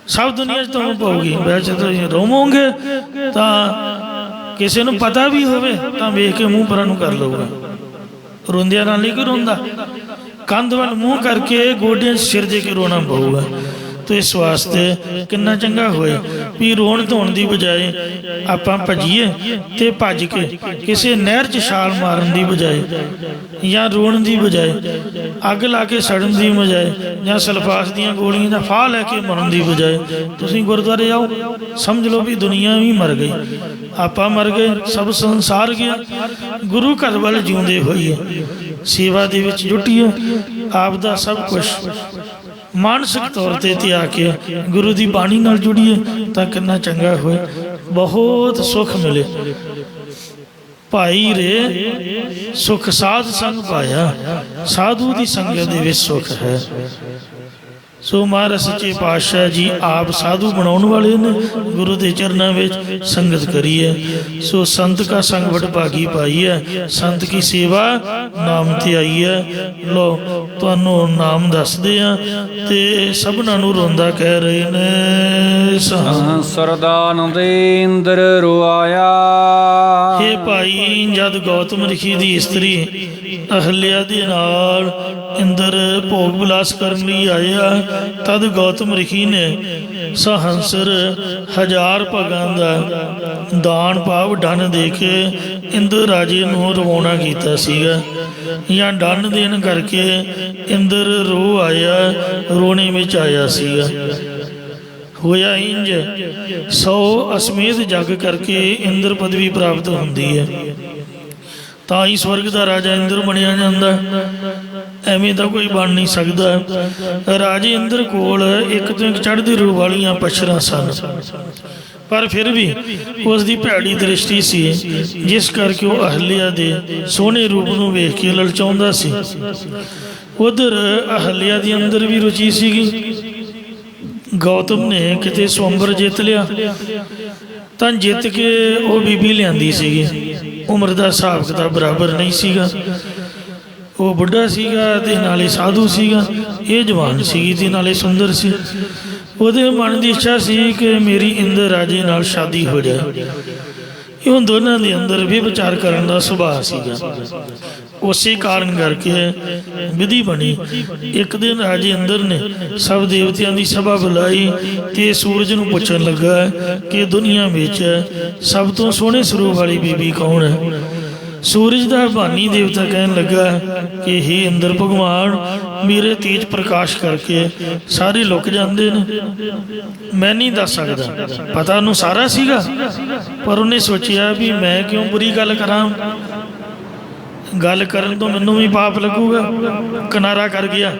ਸਭ ਦੁਨੀਆ 'ਚ ਤੁਹਾਨੂੰ ਪਾਉਗੀ। ਵੈਸੇ ਤੁਸੀਂ ਰੋਵੋਗੇ ਤਾਂ ਕਿਸੇ ਨੂੰ ਪਤਾ ਵੀ ਹੋਵੇ ਤਾਂ ਵੇਖ ਕੇ ਮੂੰਹ ਪਰਾਂ ਨੂੰ ਕਰ ਲਊਗਾ। ਰੋਂਦਿਆਂ ਨਾਲ ਨਹੀਂ ਕੋਈ ਰੋਂਦਾ, ਕੰਧ ਵੱਲ ਮੂੰਹ ਕਰਕੇ ਗੋਡਿਆਂ 'ਚ ਸਿਰ ਦੇ ਕੇ ਰੋਣਾ ਪਊਗਾ। तो इस वास्ते कितना चंगा होए भी रोण धोण की बजाय आपां भजीए ते भज के किसी नहर च छाल मारन की बजाय या रोण की बजाय अग ला के सड़न की बजाय या सल्फास दियां गोलियां दा फाह लैके मरन की बजाय तुसीं गुरुद्वारे आओ, समझ लो भी दुनिया भी मर गई, आपां मर गए, सब संसार गया, गुरु घर वाल जिउंदे होइए, सेवा दे विच जुटीए, आप दा सब कुछ मानसिक तौर पर त्याग के गुरु की बाणी नाल जुड़िए तो कितना चंगा होए, बहुत सुख मिले। भाई रे सुख साध संग पाया, साधु की संगत दे विच सुख है। सो महाराज सच्चे पातशाह जी आप साधु बनाने वाले ने, गुरु के चरणों में संगत करिए। सो संत का संगवट भागी पाई है, संत की सेवा नाम ते आई है। लो तुहानू नाम दसदे आ ते सबना नू रोंदा कह रहे ने। सरदानंदेंद्र रोआया। हे भाई जद गौतम ऋषि की स्त्री अहल्या दे नाल इंद्र भोग विलास करन लई आया, तद गौतम ऋषि ने सहंसर 1000 भगां दा दान भाव डन दे के इंद्र राजे नूं रवाना कीता सीगा, या डन देन करके इंद्र रो आया, रोने विच आया सीगा। होया इंज 100 अश्मेध जग करके इंद्र पदवी प्राप्त होंदी है, तां ही स्वर्ग का राजा इंद्र बनिया जांदा। एवें तो कोई बन नहीं सकता। राजे इंद्र कोल एक तो एक चढ़ती रूह वालियां पछरां सन, पर फिर भी उसकी भैड़ी दृष्टि सी, जिस करके वो अहल्या दे सोहने रूप नूं वेख के ललचाउंदा सी। उधर अहल्या दी अंदर भी रुचि सीगी। गौतम ने किते स्वंबर जित लिया तां जित के वो बीबी लियांदी सीगी। उम्र का हिसाब किताब बराबर नहीं सीगा, वो बुढ़ा सीगा ते नाले साधु सीगा, ये जवान सीगी ते नाले सुंदर सी। ਉਹਦੇ मन की इच्छा सी कि मेरी इंद्र राजे नाल शादी हो जाए। उन दोनों के अंदर भी विचार करने का सुभाव सीगा, उसी कारण करके विधि बनी। एक दिन राजे इंद्र ने सब देवतियों की सभा बुलाई तो सूरज नूं पुछण लगा कि दुनिया में सब तो सोहने स्वरूप वाली बीबी कौन है। सूरज का बानी देवता कहन लगा कि हे इंद्र भगवान, मेरे तेज प्रकाश करके सारे लुक जाते हैं, मैं नहीं दस सकता। पता उन्होंने सारा सीगा, पर उन्हें सोचिया भी मैं क्यों बुरी गल करां, गल करन तो मैनू भी पाप लगूगा, किनारा कर गया।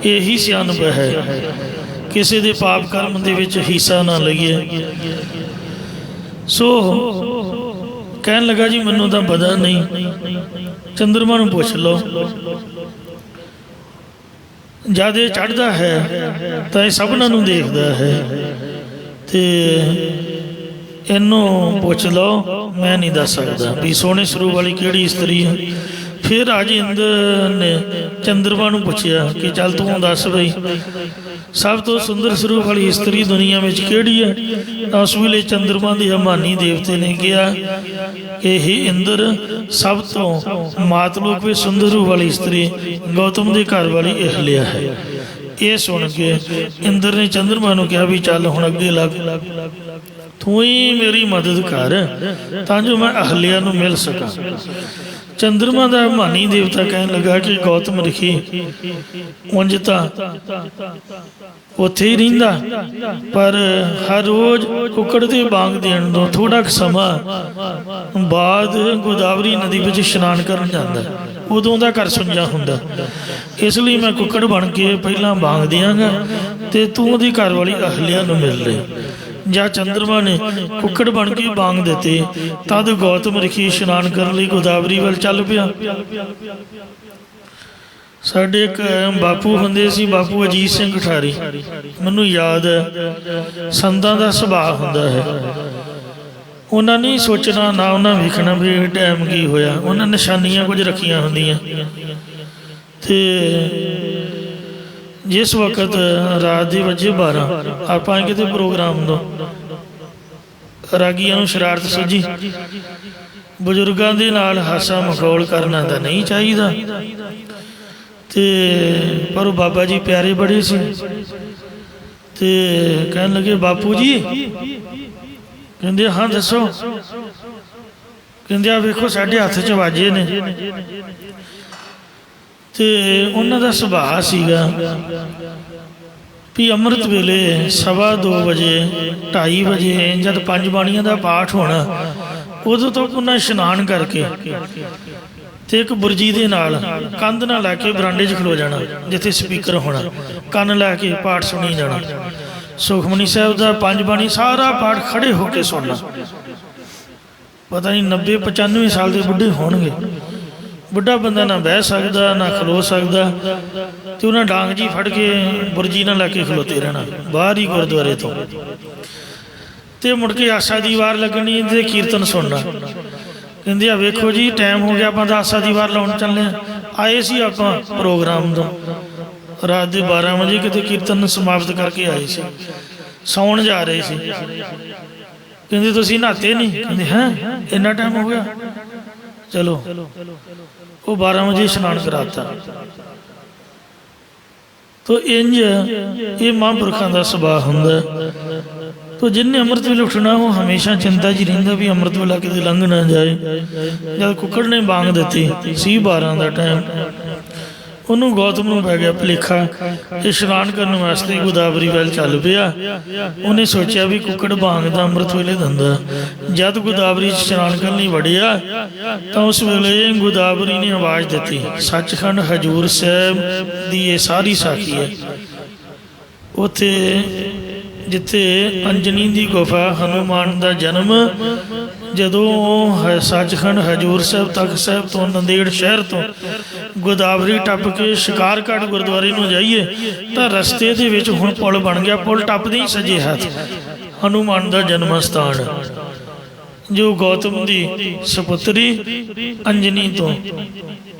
यही सियाणप है, किसी के पाप कर्म दे विच हिस्सा ना लईए। सो कहन लगा जी मैनू तो पता नहीं, चंद्रमा नूं पुछ लो। जद ये चढ़ता है तो यह सबना नूं देखता है, तो इनू पुछ लो, मैं नहीं दस सकता भी सोहने स्वरूप वाली किहड़ी स्त्री है। फिर राजे इंद्र ने चंद्रमा नूं पुछया कि चल तू दस बई सब तो सुंदर स्वरूप वाली स्त्री दुनिया में किहड़ी है। उस वेले चंद्रमा के हमानी देवते ने कहा कि हे इंद्र, सब तो मातलोक में सुंदर रूप वाली स्त्री गौतम के घर वाली अहल्या है। ये सुन के इंद्र ने चंद्रमा नूं कहा भी चल हुण अगे लग। ਤੂੰ ਹੀ ਮੇਰੀ ਮਦਦ ਕਰ ਤਾਂ ਜੋ ਮੈਂ ਅਹਲਿਆ ਨੂੰ ਮਿਲ ਸਕਾਂ। ਚੰਦਰਮਾ ਦਾ ਮਾਨੀ ਦੇਵਤਾ ਕਹਿਣ ਲੱਗਾ ਕਿ ਗੌਤਮ ਰਿਖੀ ਉਂਝ ਤਾਂ ਉੱਥੇ ਹੀ ਰਹਿੰਦਾ, ਪਰ ਹਰ ਰੋਜ਼ ਕੁੱਕੜ ਦੇ ਬਾਂਗ ਦੇਣ ਤੋਂ ਥੋੜ੍ਹਾ ਕੁ ਸਮਾਂ ਬਾਅਦ ਗੋਦਾਵਰੀ ਨਦੀ ਵਿੱਚ ਇਸ਼ਨਾਨ ਕਰਨ ਜਾਂਦਾ, ਉਦੋਂ ਦਾ ਘਰ ਸੁੰਜਾ ਹੁੰਦਾ। ਇਸ ਲਈ ਮੈਂ ਕੁੱਕੜ ਬਣ ਕੇ ਪਹਿਲਾਂ ਬਾਂਗ ਦਿਆਂਗਾ ਤੇ ਤੂੰ ਉਹਦੀ ਘਰ ਵਾਲੀ ਅਹਲਿਆ ਨੂੰ ਮਿਲ ਰਹੀ। ਜਾਂ ਚੰਦਰਮਾ ਨੇ ਕੁੱਕੜ ਬਣ ਕੇ ਬਾਂਗ ਦਿੱਤੇ, ਤਦ ਗੌਤਮ ਰਿਖੀ ਇਸ਼ਨਾਨ ਕਰਨ ਲਈ ਗੋਦਾਵਰੀ ਵੱਲ ਚੱਲ ਪਿਆ। ਸਾਡੇ ਇੱਕ ਬਾਪੂ ਹੁੰਦੇ ਸੀ, ਬਾਪੂ ਅਜੀਤ ਸਿੰਘ ਠਾਰੀ, ਮੈਨੂੰ ਯਾਦ ਹੈ। ਸੰਤਾਂ ਦਾ ਸੁਭਾਅ ਹੁੰਦਾ ਹੈ, ਉਹਨਾਂ ਨੇ ਸੋਚਣਾ ਨਾ ਉਹਨਾਂ ਵੇਖਣਾ ਵੀ ਟਾਈਮ ਕੀ ਹੋਇਆ। ਉਹਨਾਂ ਨਿਸ਼ਾਨੀਆਂ ਕੁਝ ਰੱਖੀਆਂ ਹੁੰਦੀਆਂ ਤੇ ਜਿਸ ਵਕਤ ਰਾਤ ਦੇ ਵਜੇ 12 ਆਪਾਂ ਕਿਤੇ ਪ੍ਰੋਗਰਾਮ ਤੋਂ ਰਾਗੀਆਂ ਨੂੰ ਸ਼ਰਾਰਤ ਸੁੱਝੀ, ਬਜ਼ੁਰਗਾਂ ਦੇ ਨਾਲ ਹਾਸਾ ਮਖੌਲ ਕਰਨਾ ਤਾਂ ਨਹੀਂ ਚਾਹੀਦਾ ਤੇ ਪਰ ਉਹ ਬਾਬਾ ਜੀ ਪਿਆਰੇ ਬੜੇ ਸੀ ਤੇ ਕਹਿਣ ਲੱਗੇ ਬਾਪੂ ਜੀ, ਕਹਿੰਦੇ ਹਾਂ ਦੱਸੋ। ਕਹਿੰਦੇ ਆ ਵੇਖੋ ਸਾਡੇ ਹੱਥ 'ਚ ਵਾਜੇ ਨੇ। ਤੇ ਉਹਨਾਂ ਦਾ ਸੁਭਾਅ ਸੀਗਾ ਵੀ ਅੰਮ੍ਰਿਤ ਵੇਲੇ 2:15 ਵਜੇ 2:30 ਵਜੇ ਜਦ 5 ਬਾਣੀਆਂ ਦਾ ਪਾਠ ਹੋਣਾ, ਉਦੋਂ ਤੋਂ ਉਹਨਾਂ ਇਸ਼ਨਾਨ ਕਰਕੇ ਤੇ ਇੱਕ ਬੁਰਜੀ ਦੇ ਨਾਲ ਕੰਧ ਨਾਲ ਲੈ ਕੇ ਬਰਾਂਡੇ 'ਚ ਖਲੋ ਜਾਣਾ, ਜਿੱਥੇ ਸਪੀਕਰ ਹੋਣਾ, ਕੰਨ ਲੈ ਕੇ ਪਾਠ ਸੁਣੀ ਜਾਣਾ। ਸੁਖਮਨੀ ਸਾਹਿਬ ਦਾ 5 ਬਾਣੀ ਸਾਰਾ ਪਾਠ ਖੜੇ ਹੋ ਕੇ ਸੁਣਨਾ। ਪਤਾ ਨਹੀਂ 90-95 ਸਾਲ ਦੇ ਬੁੱਢੇ ਹੋਣਗੇ। ਬੁੱਢਾ ਬੰਦਾ ਨਾ ਬਹਿ ਸਕਦਾ ਨਾ ਖਲੋ ਸਕਦਾ ਤੇ ਉਹਨਾਂ ਡਾਂਗ ਜੀ ਫੜ ਕੇ ਬੁਰਜੀ ਨਾਲ ਲੈ ਕੇ ਖਲੋਤੇ ਰਹਿਣਾ ਬਾਹਰ ਹੀ ਗੁਰਦੁਆਰੇ ਤੋਂ। ਤੇ ਮੁੜ ਕੇ ਆਸਾ ਦੀ ਵਾਰ ਲੱਗਣੀ ਤੇ ਕੀਰਤਨ ਸੁਣਨਾ। ਕਹਿੰਦੇ ਆ ਵੇਖੋ ਜੀ ਟਾਈਮ ਹੋ ਗਿਆ, ਆਪਾਂ ਤਾਂ ਆਸਾ ਦੀ ਵਾਰ ਲਾਉਣ ਚੱਲੇ ਆਏ ਸੀ ਆਪਾਂ ਪ੍ਰੋਗਰਾਮ ਤੋਂ, ਰਾਤ ਦੇ 12 ਵਜੇ ਕਿਤੇ ਕੀਰਤਨ ਸਮਾਪਤ ਕਰਕੇ ਆਏ ਸੀ, ਸੌਣ ਜਾ ਰਹੇ ਸੀ। ਕਹਿੰਦੇ ਤੁਸੀਂ ਨਹਾਤੇ ਨਹੀਂ? ਕਹਿੰਦੇ ਹੈਂ ਇੰਨਾ ਟਾਈਮ ਹੋ ਗਿਆ, ਚਲੋ। ਉਹ 12 ਵਜੇ ਇਸ਼ਨਾਨ ਕਰਾਤਾ। ਤੋ ਇੰਜ ਇਹ ਮਹਾਂਪੁਰਖਾਂ ਦਾ ਸੁਭਾਅ ਹੁੰਦਾ। ਤੋ ਜਿਹਨੇ ਅੰਮ੍ਰਿਤ ਵੇਲੇ ਉੱਠਣਾ ਉਹ ਹਮੇਸ਼ਾ ਚਿੰਤਾ 'ਚ ਰਹਿੰਦਾ ਵੀ ਅੰਮ੍ਰਿਤ ਵੇਲਾ ਕਿਤੇ ਲੰਘ ਨਾ ਜਾਏ। ਜਦ ਕੁੱਕੜ ਨੇ ਬਾਂਗ ਦਿੱਤੀ ਸੀ 12 ਦਾ ਟਾਈਮ, ਉਹਨੂੰ ਗੌਤਮ ਨੂੰ ਪੈ ਗਿਆ ਭੁਲੇਖਾ। ਇਸ਼ਨਾਨ ਕਰਨ ਵਾਸਤੇ ਗੋਦਾਵਰੀ ਵੱਲ ਚੱਲ ਪਿਆ। ਉਹਨੇ ਸੋਚਿਆ ਵੀ ਕੁੱਕੜ ਬਾਂਗ ਦਾ ਅੰਮ੍ਰਿਤ ਵੇਲੇ ਦਿੰਦਾ। ਜਦ ਗੋਦਾਵਰੀ 'ਚ ਇਸ਼ਨਾਨ ਕਰਨ ਲਈ ਵੜਿਆ ਤਾਂ ਉਸ ਵੇਲੇ ਗੋਦਾਵਰੀ ਨੇ ਆਵਾਜ਼ ਦਿੱਤੀ। ਸੱਚਖੰਡ ਹਜ਼ੂਰ ਸਾਹਿਬ ਦੀ ਇਹ ਸਾਰੀ ਸਾਖੀ ਹੈ। ਉੱਥੇ ਜਿੱਥੇ ਅੰਜਨੀ ਦੀ ਗੁਫਾ, ਹਨੂੰਮਾਨ ਦਾ ਜਨਮ, ਜਦੋਂ ਸੱਚਖੰਡ ਹਜ਼ੂਰ ਸਾਹਿਬ ਤਖਤ ਸਾਹਿਬ ਤੋਂ ਨੰਦੇੜ ਸ਼ਹਿਰ ਤੋਂ ਗੋਦਾਵਰੀ ਟੱਪ ਕੇ ਸ਼ਿਕਾਰਗੜ੍ਹ ਗੁਰਦੁਆਰੇ ਨੂੰ ਜਾਈਏ ਤਾਂ ਰਸਤੇ ਦੇ ਵਿੱਚ ਹੁਣ ਪੁਲ ਬਣ ਗਿਆ। ਪੁਲ ਟੱਪਦੇ ਹੀ ਸੱਜੇ ਹੱਥ ਹਨੂੰਮਾਨ ਦਾ ਜਨਮ ਸਥਾਨ, ਜੋ ਗੌਤਮ ਦੀ ਸਪੁੱਤਰੀ ਅੰਜਨੀ ਤੋਂ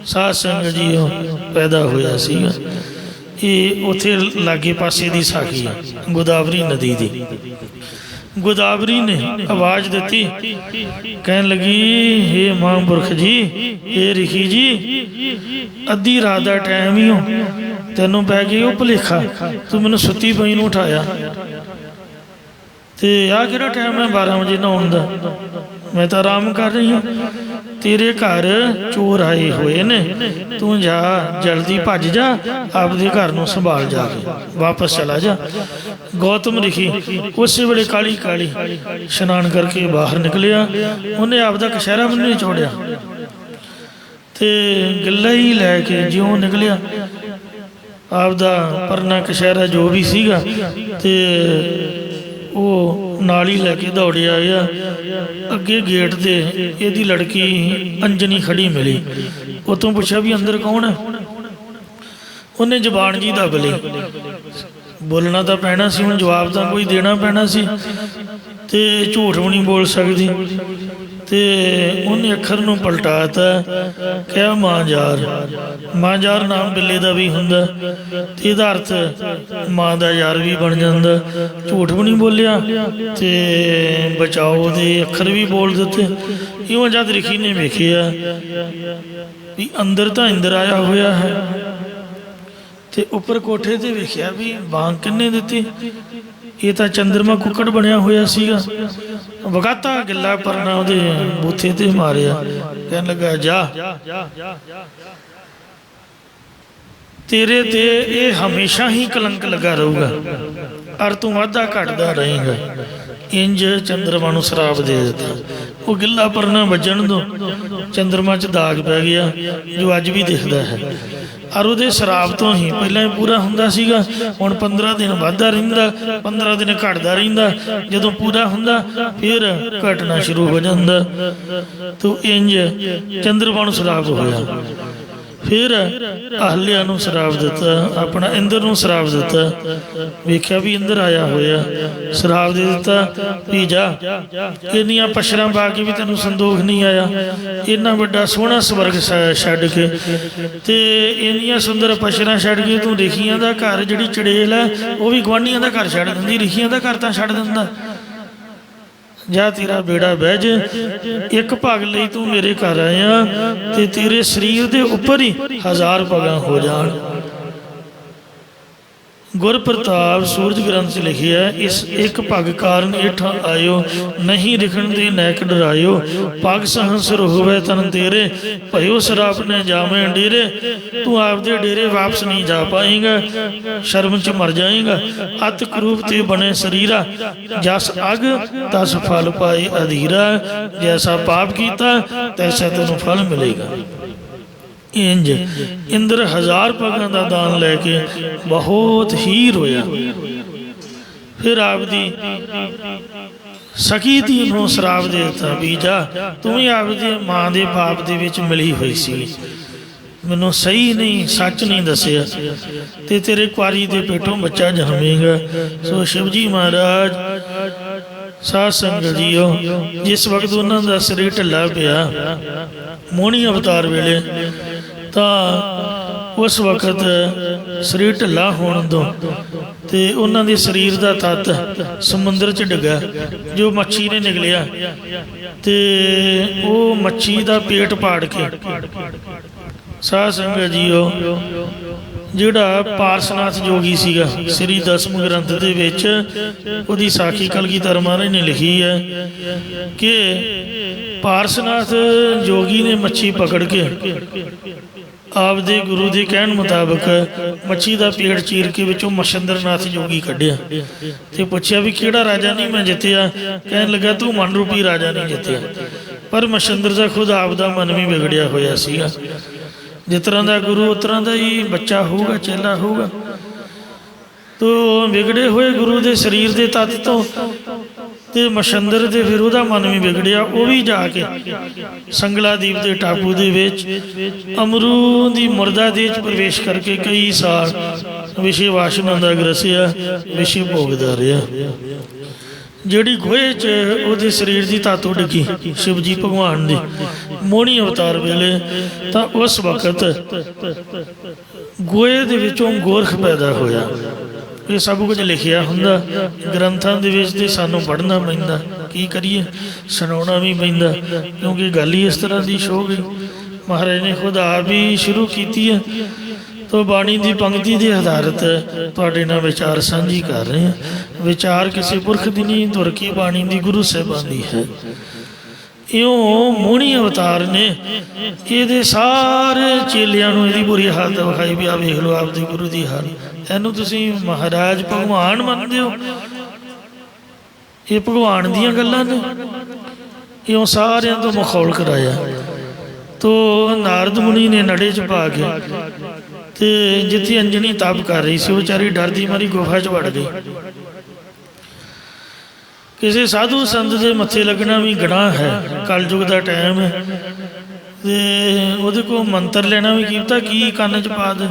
ਸਾਧ ਸੰਗਤ ਜੀ ਉਹ ਪੈਦਾ ਹੋਇਆ ਸੀਗਾ। ਇਹ ਉੱਥੇ ਲਾਗੇ ਪਾਸੇ ਦੀ ਸਾਖੀ ਹੈ ਗੋਦਾਵਰੀ ਨਦੀ ਦੀ। ਗੋਦਾਵਰੀ ਨੇ ਆਵਾਜ਼ ਦਿੱਤੀ, ਕਹਿਣ ਲੱਗੀ ਹੇ ਮਹਾਂਪੁਰਖ ਜੀ, ਹੇ ਰਿਖੀ ਜੀ, ਅੱਧੀ ਰਾਤ ਦਾ ਟਾਈਮ ਹੀ ਹੋ, ਤੈਨੂੰ ਪੈ ਗਈ ਉਹ ਭੁਲੇਖਾ, ਤੂੰ ਮੈਨੂੰ ਸੁੱਤੀ ਪਈ ਨੂੰ ਉਠਾਇਆ। ਤੇ ਆਹ ਕਿਹੜਾ ਟਾਈਮ ਹੈ 12 ਵਜੇ ਨਹਾਉਣ ਦਾ? ਮੈਂ ਤਾਂ ਆਰਾਮ ਕਰ ਰਹੀ ਹਾਂ। ਤੇਰੇ ਘਰ ਚੋਰ ਆਏ ਹੋਏ ਨੇ, ਤੂੰ ਜਾ ਜਲਦੀ ਭੱਜ ਜਾ, ਆਪਦੇ ਘਰ ਨੂੰ ਸੰਭਾਲ ਜਾ ਕੇ ਵਾਪਸ ਚਲਾ ਜਾ। ਗੌਤਮ ਰਿਖੀ ਉਸੇ ਵੇਲੇ ਕਾਲੀ ਕਾਲੀ ਇਸ਼ਨਾਨ ਕਰਕੇ ਬਾਹਰ ਨਿਕਲਿਆ। ਉਹਨੇ ਆਪਦਾ ਕਛਹਿਰਾ ਬੰਨ੍ਹੇ ਛੋੜਿਆ ਤੇ ਗੱਲਾ ਹੀ ਲੈ ਕੇ ਜਿਉਂ ਨਿਕਲਿਆ ਆਪਦਾ ਪਰਨਾ ਕਛਹਿਰਾ ਜੋ ਵੀ ਸੀਗਾ ਤੇ ਉਹ ਨਾਲ ਹੀ ਲੈ ਕੇ ਦੌੜਿਆ ਆ। ਅੱਗੇ ਗੇਟ ਤੇ ਇਹਦੀ ਲੜਕੀ ਅੰਜਨੀ ਖੜੀ ਮਿਲੀ। ਉਹ ਤੋਂ ਪੁੱਛਿਆ ਵੀ ਅੰਦਰ ਕੌਣ ਹੈ? ਉਹਨੇ ਜ਼ਬਾਨ ਜੀ ਦੱਬ ਲਈ। ਬੋਲਣਾ ਤਾਂ ਪੈਣਾ ਸੀ, ਹੁਣ ਜਵਾਬ ਤਾਂ ਕੋਈ ਦੇਣਾ ਪੈਣਾ ਸੀ ਤੇ ਝੂਠ ਵੀ ਨਹੀਂ ਬੋਲ ਸਕਦੀ। ਤੇ ਉਹਨੇ ਅੱਖਰ ਨੂੰ ਪਲਟਾਤਾ, ਕਿਹਾ ਮਾਂਜਾਰ। ਮਾਂਜਾਰ ਨਾਮ ਬਿੱਲੇ ਦਾ ਵੀ ਹੁੰਦਾ ਤੇ ਇਹਦਾ ਅਰਥ ਮਾਂ ਦਾ ਯਾਰ ਵੀ ਬਣ ਜਾਂਦਾ। ਝੂਠ ਵੀ ਨਹੀਂ ਬੋਲਿਆ ਤੇ ਬਚਾਓ ਦੇ ਅੱਖਰ ਵੀ ਬੋਲ ਦਿੱਤੇ। ਇਉਂ ਜਦ ਰਿਖੀ ਨੇ ਵੇਖਿਆ ਵੀ ਅੰਦਰ ਤਾਂ ਇੰਦਰ ਆਇਆ ਹੋਇਆ ਹੈ ਤੇ ਉੱਪਰ ਕੋਠੇ ਤੇ ਵੇਖਿਆ ਵੀ ਬਾਂਗ ਕਿੰਨੇ ਦਿੱਤੀ। ਇਹ ਤਾਂ ਚੰਦਰਮਾ ਕੁੱਕੜ ਬਣਿਆ ਹੋਇਆ ਸੀਗਾ। ਵਗਾਤਾ ਗਿੱਲਾ ਪਰਨਾ ਉਹਦੇ ਬੂਥੇ ਤੇ ਮਾਰਿਆ, ਕਹਿਣ ਲੱਗਾ ਜਾ, ਤੇਰੇ ਤੇ ਇਹ ਹਮੇਸ਼ਾ ਹੀ ਕਲੰਕ ਲੱਗਾ ਰਹੂਗਾ ਔਰ ਤੂੰ ਵਾਧਾ ਘਟਦਾ ਰਹੇਗਾ। ਇੰਜ ਚੰਦਰਮਾ ਨੂੰ ਸ਼ਰਾਪ ਦੇ ਦਿੱਤਾ। ਉਹ ਗਿੱਲਾ ਪਰਨਾ ਵੱਜਣ ਤੋਂ ਚੰਦਰਮਾ 'ਚ ਦਾਗ ਪੈ ਗਿਆ, ਜੋ ਅੱਜ ਵੀ ਦਿਖਦਾ ਹੈ। ਔਰ ਉਹਦੇ ਸ਼ਰਾਪ ਤੋਂ ਹੀ ਪਹਿਲਾਂ ਹੀ ਪੂਰਾ ਹੁੰਦਾ ਸੀਗਾ, ਹੁਣ 15 ਦਿਨ ਵੱਧਦਾ ਰਹਿੰਦਾ, 15 ਦਿਨ ਘਟਦਾ ਰਹਿੰਦਾ। ਜਦੋਂ ਪੂਰਾ ਹੁੰਦਾ ਫਿਰ ਘਟਣਾ ਸ਼ੁਰੂ ਹੋ ਜਾਂਦਾ। ਤੋ ਇੰਜ ਚੰਦਰਮਾ ਨੂੰ ਸ਼ਰਾਪ ਹੋਇਆ। ਫਿਰ ਅਹਲਿਆ ਨੂੰ ਸ਼ਰਾਪ ਦਿੱਤਾ, ਆਪਣਾ ਇੰਦਰ ਨੂੰ ਸ਼ਰਾਪ ਦਿੱਤਾ। ਵੇਖਿਆ ਵੀ ਇੰਦਰ ਆਇਆ ਹੋਇਆ, ਸ਼ਰਾਪ ਦੇ ਦਿੱਤਾ ਵੀ ਜਾ, ਇੰਨੀਆਂ ਪਸ਼ਰਾਂ ਪਾ ਕੇ ਵੀ ਤੈਨੂੰ ਸੰਦੋਖ ਨਹੀਂ ਆਇਆ। ਇੰਨਾ ਵੱਡਾ ਸੋਹਣਾ ਸਵਰਗ ਛੱਡ ਕੇ ਤੇ ਇੰਨੀਆਂ ਸੁੰਦਰ ਪਸ਼ਰਾਂ ਛੱਡ ਕੇ ਤੂੰ ਰਿਖੀਆਂ ਦਾ ਘਰ, ਜਿਹੜੀ ਚੜੇਲ ਹੈ ਉਹ ਵੀ ਗੁਆਂਢੀਆਂ ਦਾ ਘਰ ਛੱਡ ਦਿੰਦੀ, ਰਿਖੀਆਂ ਦਾ ਘਰ ਤਾਂ ਛੱਡ ਦਿੰਦਾ। ਜਾ ਤੇਰਾ ਬੇੜਾ ਬਹਿ ਜੇ, ਇੱਕ ਪੱਗ ਲਈ ਤੂੰ ਮੇਰੇ ਘਰ ਆਇਆ ਤੇ ਤੇਰੇ ਸਰੀਰ ਦੇ ਉੱਪਰ ਹੀ 1000 ਪੱਗਾਂ ਹੋ ਜਾਣ। ਗੁਰ ਪ੍ਰਤਾਪ ਸੂਰਜ ਗ੍ਰੰਥ 'ਚ ਲਿਖਿਆ, ਇਸ ਇੱਕ ਪੱਗ ਕਾਰਨ ਏਠਾਂ ਆਇਓ, ਨਹੀਂ ਰਿਖਣ ਦੇ ਨੈਕ ਡਰਾਇਓ। ਪੱਗ ਸਹੰਸਰ ਹੋਵੇ ਤਨ ਤੇਰੇ, ਭਇਓ ਸਰਾਪ ਨੇ ਜਾਵੇਂ ਡੇਰੇ। ਤੂੰ ਆਪਦੇ ਡੇਰੇ ਵਾਪਸ ਨਹੀਂ ਜਾ ਪਾਏਗਾ, ਸ਼ਰਮ 'ਚ ਮਰ ਜਾਏਗਾ। ਅਤ ਕਰੂਪ ਤੇ ਬਣੇ ਸਰੀਰਾ, ਜਸ ਅਗ ਤਸ ਫਲ ਪਾਏ ਅਧੀਰਾ। ਜੈਸਾ ਪਾਪ ਕੀਤਾ ਤੈਸਾ ਤੈਨੂੰ ਫਲ ਮਿਲੇਗਾ। ਇੰਜ ਇੰਦਰ 1000 ਪੱਗਾਂ ਦਾ ਦਾਨ ਲੈ ਕੇ ਬਹੁਤ ਹੀ ਰੋਇਆ। ਫਿਰ ਆਪਦੀ ਸਕੀ ਧੀ ਨੂੰ ਸ਼ਰਾਪ ਦੇ ਦਿੱਤਾ ਵੀ ਜਾ, ਤੂੰ ਵੀ ਆਪਦੀ ਮਾਂ ਦੇ ਪਾਪ ਦੇ ਵਿੱਚ ਮਿਲੀ ਹੋਈ ਸੀ, ਮੈਨੂੰ ਸਹੀ ਨਹੀਂ ਸੱਚ ਨਹੀਂ ਦੱਸਿਆ ਤੇ ਤੇਰੇ ਕੁਆਰੀ ਦੇ ਪੇਟੋਂ ਬੱਚਾ ਜਨਮੇਗਾ। ਸੋ ਸ਼ਿਵਜੀ ਮਹਾਰਾਜ ਸਾਧ ਸੰਗਤ ਜੀਓ, ਜਿਸ ਵਕਤ ਉਹਨਾਂ ਦਾ ਸਰੀਰ ਢਿੱਲਾ ਪਿਆ ਮੋਹਣੀ ਅਵਤਾਰ ਵੇਲੇ, ਤਾਂ ਉਸ ਵਕਤ ਸਰੀਰ ਢਿੱਲਾ ਹੋਣ ਤੋਂ ਤੇ ਉਹਨਾਂ ਦੇ ਸਰੀਰ ਦਾ ਤੱਤ ਸਮੁੰਦਰ 'ਚ ਡਿੱਗਾ, ਜੋ ਮੱਛੀ ਨੇ ਨਿਗਲਿਆ ਤੇ ਉਹ ਮੱਛੀ ਦਾ ਪੇਟ ਪਾੜ ਕੇ। ਸਾਧ ਸੰਗਤ ਜੀਓ, ਜਿਹੜਾ ਪਾਰਸਨਾਥ ਜੋਗੀ ਸੀਗਾ, ਸ੍ਰੀ ਦਸਮ ਗ੍ਰੰਥ ਦੇ ਵਿੱਚ ਉਹਦੀ ਸਾਖੀ ਕਲਗੀਧਰ ਮਹਾਰਾਜ ਨੇ ਲਿਖੀ ਹੈ ਕਿ ਪਾਰਸਨਾਥ ਜੋਗੀ ਨੇ ਮੱਛੀ ਪਕੜ ਕੇ ਆਪਦੇ ਗੁਰੂ ਦੇ ਕਹਿਣ ਮੁਤਾਬਕ ਮੱਛੀ ਦਾ ਪੇਟ ਚੀਰ ਕੇ ਵਿੱਚੋਂ ਮਛੰਦਰਨਾਥ ਜੋਗੀ ਕੱਢਿਆ ਤੇ ਪੁੱਛਿਆ ਵੀ ਕਿਹੜਾ ਰਾਜਾ ਨਹੀਂ ਮੈਂ ਜਿੱਤਿਆ? ਕਹਿਣ ਲੱਗਾ ਤੂੰ ਮਨ ਰੂਪੀ ਰਾਜਾ ਨਹੀਂ ਜਿੱਤਿਆ, ਪਰ ਮਛੰਦਰ ਦਾ ਖੁਦ ਆਪਦਾ ਮਨ ਵੀ ਵਿਗੜਿਆ ਹੋਇਆ ਸੀਗਾ। ਜਿਸ ਤਰ੍ਹਾਂ ਦਾ ਗੁਰੂ ਉਸ ਤਰ੍ਹਾਂ ਦਾ ਹੀ ਬੱਚਾ ਹੋਊਗਾ, ਚੇਲਾ ਹੋਊਗਾ। ਤੋ ਵਿਗੜੇ ਹੋਏ ਗੁਰੂ ਦੇ ਸਰੀਰ ਦੇ ਤੱਤ ਤੋਂ ਤੇ ਮਛੰਦਰ ਦੇ ਫਿਰ ਉਹਦਾ ਮਨ ਵੀ ਵਿਗੜਿਆ। ਉਹ ਵੀ ਜਾ ਕੇ ਸੰਗਲਾਦੀਪ ਦੇ ਟਾਪੂ ਦੇ ਵਿੱਚ ਅਮਰੂ ਦੀ ਮੁਰਦਾ ਦੇ ਵਿੱਚ ਪ੍ਰਵੇਸ਼ ਕਰਕੇ ਕਈ ਸਾਲ ਵਿਸ਼ੇ ਵਾਸ਼ਨਾ ਦਾ ਗ੍ਰਸਿਆ, ਵਿਸ਼ੇ ਭੋਗਦਾ ਰਿਹਾ। ਜਿਹੜੀ ਗੋਹੇ 'ਚ ਉਹਦੇ ਸਰੀਰ ਦੀ ਧਾਤੂ ਡਿੱਗੀ ਸ਼ਿਵਜੀ ਭਗਵਾਨ ਦੀ ਮੋਹਣੀ ਅਵਤਾਰ ਵੇਲੇ, ਤਾਂ ਉਸ ਵਕਤ ਗੋਹੇ ਦੇ ਵਿੱਚੋਂ ਗੋਰਖ ਪੈਦਾ ਹੋਇਆ। ਇਹ ਸਭ ਕੁਝ ਲਿਖਿਆ ਹੁੰਦਾ ਗ੍ਰੰਥਾਂ ਦੇ ਵਿੱਚ ਤੇ ਸਾਨੂੰ ਪੜ੍ਹਨਾ ਪੈਂਦਾ, ਕੀ ਕਰੀਏ, ਸੁਣਾਉਣਾ ਵੀ ਪੈਂਦਾ, ਕਿਉਂਕਿ ਗੱਲ ਹੀ ਇਸ ਤਰ੍ਹਾਂ ਦੀ ਹੋ ਗਈ। ਮਹਾਰਾਜ ਨੇ ਖੁਦ ਆਪ ਵੀ ਸ਼ੁਰੂ ਕੀਤੀ ਹੈ। ਤੋ ਬਾਣੀ ਦੀ ਪੰਕਤੀ ਦੇ ਆਧਾਰਿਤ ਤੁਹਾਡੇ ਨਾਲ ਵਿਚਾਰ ਸਾਂਝੀ ਕਰ ਰਹੇ ਹਾਂ। ਵਿਚਾਰ ਕਿਸੇ ਪੁਰਖ ਦੀ ਨਹੀਂ, ਧੁਰ ਕੀ ਬਾਣੀ ਦੀ ਗੁਰੂ ਸਾਹਿਬਾਨ ਦੀ ਹੈ। ਇਉਂ ਮੋਹਣੀ ਅਵਤਾਰ ਨੇ ਇਹਦੇ ਸਾਰੇ ਚੇਲਿਆਂ ਨੂੰ ਇਹਦੀ ਬੁਰੀ ਹਾਲਤ ਵਿਖਾਈ ਵੀ ਆ ਵੇਖ ਲਓ ਆਪਦੇ ਗੁਰੂ ਦੀ ਹਾਲ। ਇਹਨੂੰ ਤੁਸੀਂ ਮਹਾਰਾਜ ਭਗਵਾਨ ਮੰਨਦੇ ਹੋ? ਇਹ ਭਗਵਾਨ ਦੀਆਂ ਗੱਲਾਂ ਨੇ। ਇਉਂ ਸਾਰਿਆਂ ਤੋਂ ਮਖੌਲ ਕਰਾਇਆ। ਤੋ ਨਾਰਦ ਮੁਨੀ ਨੇ ਨੜੇ 'ਚ ਪਾ ਕੇ ਤੇ ਜਿੱਥੇ ਅੰਜਣੀ ਤਪ ਕਰ ਰਹੀ ਸੀ, ਉਹ ਵਿਚਾਰੀ ਡਰਦੀ ਮਾਰੀ ਗੁਫਾ 'ਚ ਵੜ ਗਈ। ਕਿਸੇ ਸਾਧੂ ਸੰਤ ਦੇ ਮੱਥੇ ਲੱਗਣਾ ਵੀ ਗੁਨਾਹ ਹੈ, ਕਲਯੁਗ ਦਾ ਟਾਈਮ ਹੈ ਤੇ ਉਹਦੇ ਕੋਲ ਮੰਤਰ ਲੈਣਾ ਵੀ ਕੀ ਪਤਾ ਕੀ ਕੰਨ 'ਚ ਪਾ ਦੇ,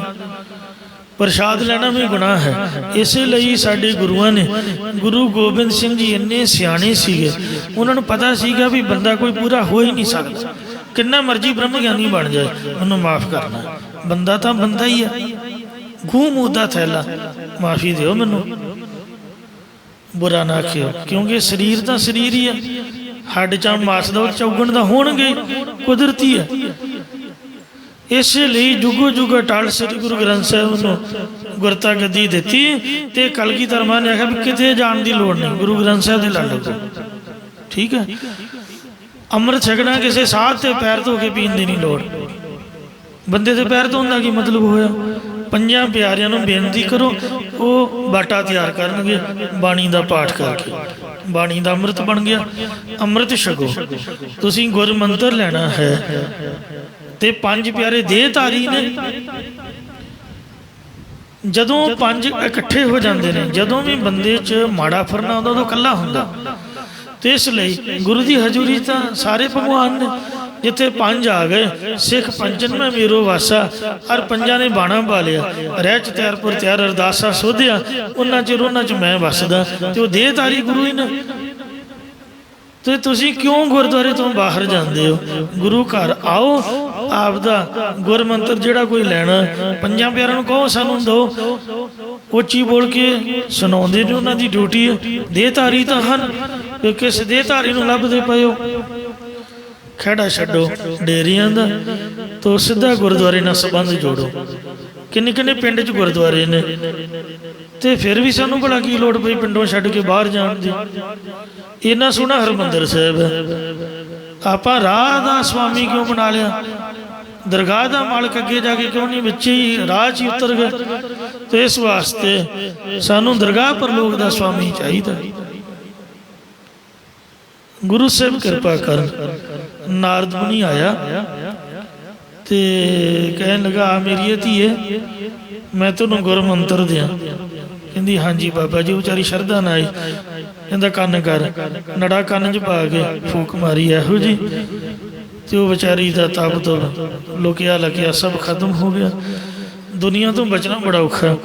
ਪ੍ਰਸ਼ਾਦ ਲੈਣਾ ਵੀ ਗੁਨਾਹ ਹੈ। ਇਸੇ ਲਈ ਸਾਡੇ ਗੁਰੂਆਂ ਨੇ, ਗੁਰੂ ਗੋਬਿੰਦ ਸਿੰਘ ਜੀ ਇੰਨੇ ਸਿਆਣੇ ਸੀਗੇ, ਉਹਨਾਂ ਨੂੰ ਪਤਾ ਸੀਗਾ ਵੀ ਬੰਦਾ ਕੋਈ ਪੂਰਾ ਹੋ ਹੀ ਨਹੀਂ ਸਕਦਾ, ਕਿੰਨਾ ਮਰਜ਼ੀ ਬ੍ਰਹਮ ਗਿਆਨੀ ਬਣ ਜਾਏ, ਉਹਨੂੰ ਮਾਫ ਕਰਨਾ। ਬੰਦਾ ਤਾਂ ਬੰਦਾ ਹੀ ਆ, ਗੂੰ ਮੂੰਹ ਦਾ ਥੈਲਾ, ਮਾਫੀ ਦਿਓ ਮੈਨੂੰ, ਬੁਰਾ ਨਾ ਆਖਿਓ, ਕਿਉਂਕਿ ਸਰੀਰ ਤਾਂ ਸਰੀਰ ਹੀ ਆ, ਹੱਡ ਚਾਂ ਮਾਸ ਦਾ ਚੌਗਣ ਦਾ ਹੋਣਗੇ, ਕੁਦਰਤੀ ਹੈ। ਇਸੇ ਲਈ ਜੁਗੋ ਜੁਗ ਅਟਲ ਸ੍ਰੀ ਗੁਰੂ ਗ੍ਰੰਥ ਸਾਹਿਬ ਨੂੰ ਗੁਰਤਾ ਗੱਦੀ ਦਿੱਤੀ ਤੇ ਕਲਗੀਧਰ ਮਹਾਰਾਜ ਨੇ ਆਖਿਆ ਵੀ ਕਿਤੇ ਜਾਣ ਦੀ ਲੋੜ ਨਹੀਂ, ਗੁਰੂ ਗ੍ਰੰਥ ਸਾਹਿਬ ਦੇ ਲੜ ਲੱਗੋ। ਠੀਕ ਹੈ। ਅੰਮ੍ਰਿਤ ਛਕਣਾ ਕਿਸੇ ਸਾਧ ਤੇ ਪੈਰ ਧੋ ਕੇ ਪੀਣ ਦੀ ਨਹੀਂ ਲੋੜ। ਬੰਦੇ ਦੇ ਪੈਰ ਧੋਣ ਦਾ ਕੀ ਮਤਲਬ ਹੋਇਆ? ਪੰਜਾਂ ਪਿਆਰਿਆਂ ਨੂੰ ਬੇਨਤੀ ਕਰੋ, ਉਹ ਬਾਟਾ ਤਿਆਰ ਕਰਨਗੇ ਬਾਣੀ ਦਾ ਪਾਠ ਕਰਕੇ, ਬਾਣੀ ਦਾ ਅੰਮ੍ਰਿਤ ਬਣ ਗਿਆ। ਅੰਮ੍ਰਿਤ ਛਕੋ। ਤੁਸੀਂ ਗੁਰ ਮੰਤਰ ਲੈਣਾ ਹੈ ਤੇ ਪੰਜ ਪਿਆਰੇ ਦੇਹਧਾਰੀ ਨੇ। ਜਦੋਂ ਪੰਜ ਇਕੱਠੇ ਹੋ ਜਾਂਦੇ ਨੇ, ਜਦੋਂ ਵੀ ਬੰਦੇ 'ਚ ਮਾੜਾ ਫਰਨਾ ਆਉਂਦਾ ਉਦੋਂ ਇਕੱਲਾ ਹੁੰਦਾ। ਤੇ ਇਸ ਲਈ ਗੁਰੂ ਦੀ ਹਜ਼ੂਰੀ ਤਾਂ ਸਾਰੇ ਭਗਵਾਨ ਨੇ। ਜਿੱਥੇ ਪੰਜ ਆ ਗਏ, ਸਿੱਖ ਪੰਜਨ ਮੈਂ ਮੇਰੋ ਵਾਸਾ, ਹਰ ਪੰਜਾਂ ਨੇ ਬਾਣਾ ਪਾ ਲਿਆ, ਰਹਿ ਚ ਤਿਆਰਪੁਰ ਤਿਆਰ ਅਰਦਾਸਾ ਸੋਧਿਆ, ਉਹਨਾਂ ਚਿਰ ਉਹਨਾਂ 'ਚ ਮੈਂ ਵੱਸਦਾ। ਤੇ ਉਹ ਦੇਹਧਾਰੀ ਗੁਰੂ ਹੀ ਨੇ। ਤੇ ਤੁਸੀਂ ਕਿਉਂ ਗੁਰਦੁਆਰੇ ਤੋਂ ਬਾਹਰ ਜਾਂਦੇ ਹੋ? ਗੁਰੂ ਘਰ ਆਓ, ਆਪ ਦਾ ਗੁਰ ਮੰਤਰ ਜਿਹੜਾ ਕੋਈ ਲੈਣਾ, ਪੰਜਾਂ ਪਿਆਰਿਆਂ ਨੂੰ ਕਹੋ ਸਾਨੂੰ ਦਿਓ। ਉੱਚੀ ਬੋਲ ਕੇ ਸੁਣਾਉਂਦੇ ਨੇ, ਉਹਨਾਂ ਦੀ ਡਿਊਟੀ ਹੈ। ਦੇਹਧਾਰੀ ਤਾਂ ਹਨ, ਕਿਸ ਦੇਹਧਾਰੀ ਨੂੰ ਲੱਭਦੇ ਪਏ ਹੋ? ਖਹਿੜਾ ਛੱਡੋ ਡੇਰਿਆਂ ਦਾ, ਤੋ ਸਿੱਧਾ ਗੁਰਦੁਆਰੇ ਨਾਲ ਸੰਬੰਧ ਜੋੜੋ। ਕਿੰਨੇ ਕਿੰਨੇ ਪਿੰਡ 'ਚ ਗੁਰਦੁਆਰੇ ਨੇ, ਤੇ ਫਿਰ ਵੀ ਸਾਨੂੰ ਭਲਾ ਕੀ ਲੋੜ ਪਈ ਪਿੰਡੋਂ ਛੱਡ ਕੇ ਬਾਹਰ ਜਾਣ ਦੀ? ਇੰਨਾ ਸੋਹਣਾ ਹਰਿਮੰਦਰ ਸਾਹਿਬ ਹੈ, ਆਪਾਂ ਰਾਹ ਦਾ ਸਵਾਮੀ ਕਿਉਂ ਬਣਾ ਲਿਆ? ਦਰਗਾਹ ਦਾ ਮਾਲਕ ਅੱਗੇ ਜਾ ਕੇ ਕਿਉਂ ਨਹੀਂ? ਵਿੱਚ ਹੀ ਰਾਹ 'ਚ ਹੀ ਉਤਰ ਗਏ। ਤੇ ਇਸ ਵਾਸਤੇ ਸਾਨੂੰ ਦਰਗਾਹ ਪਰਲੋਕ ਦਾ ਸਵਾਮੀ ਚਾਹੀਦਾ। ਗੁਰੂ ਸਾਹਿਬ ਕਿਰਪਾ ਕਰਨ। ਨਾਰਦ ਮੁਨੀ ਆਇਆ ਤੇ ਕਹਿਣ ਲੱਗਾ, ਆ ਮੇਰੀ ਧੀਏ, ਮੈਂ ਤੈਨੂੰ ਗੁਰ ਮੰਤਰ ਦਿਆਂ। ਕਹਿੰਦੀ ਹਾਂਜੀ ਬਾਬਾ ਜੀ। ਵਿਚਾਰੀ ਸ਼ਰਧਾ ਨਾਲ ਆਈ। ਕਹਿੰਦਾ ਕੰਨ ਕਰ। ਨੜਾ ਕੰਨ 'ਚ ਪਾ ਕੇ ਫੂਕ ਮਾਰੀ ਇਹੋ ਜੀ, ਤੇ ਉਹ ਵਿਚਾਰੀ ਦਾ ਤਪ ਤੋਂ ਲੁਕਿਆ ਲਕਿਆ ਸਭ ਖਤਮ ਹੋ ਗਿਆ। ਦੁਨੀਆ ਤੋਂ ਬਚਣਾ ਬੜਾ ਔਖਾ।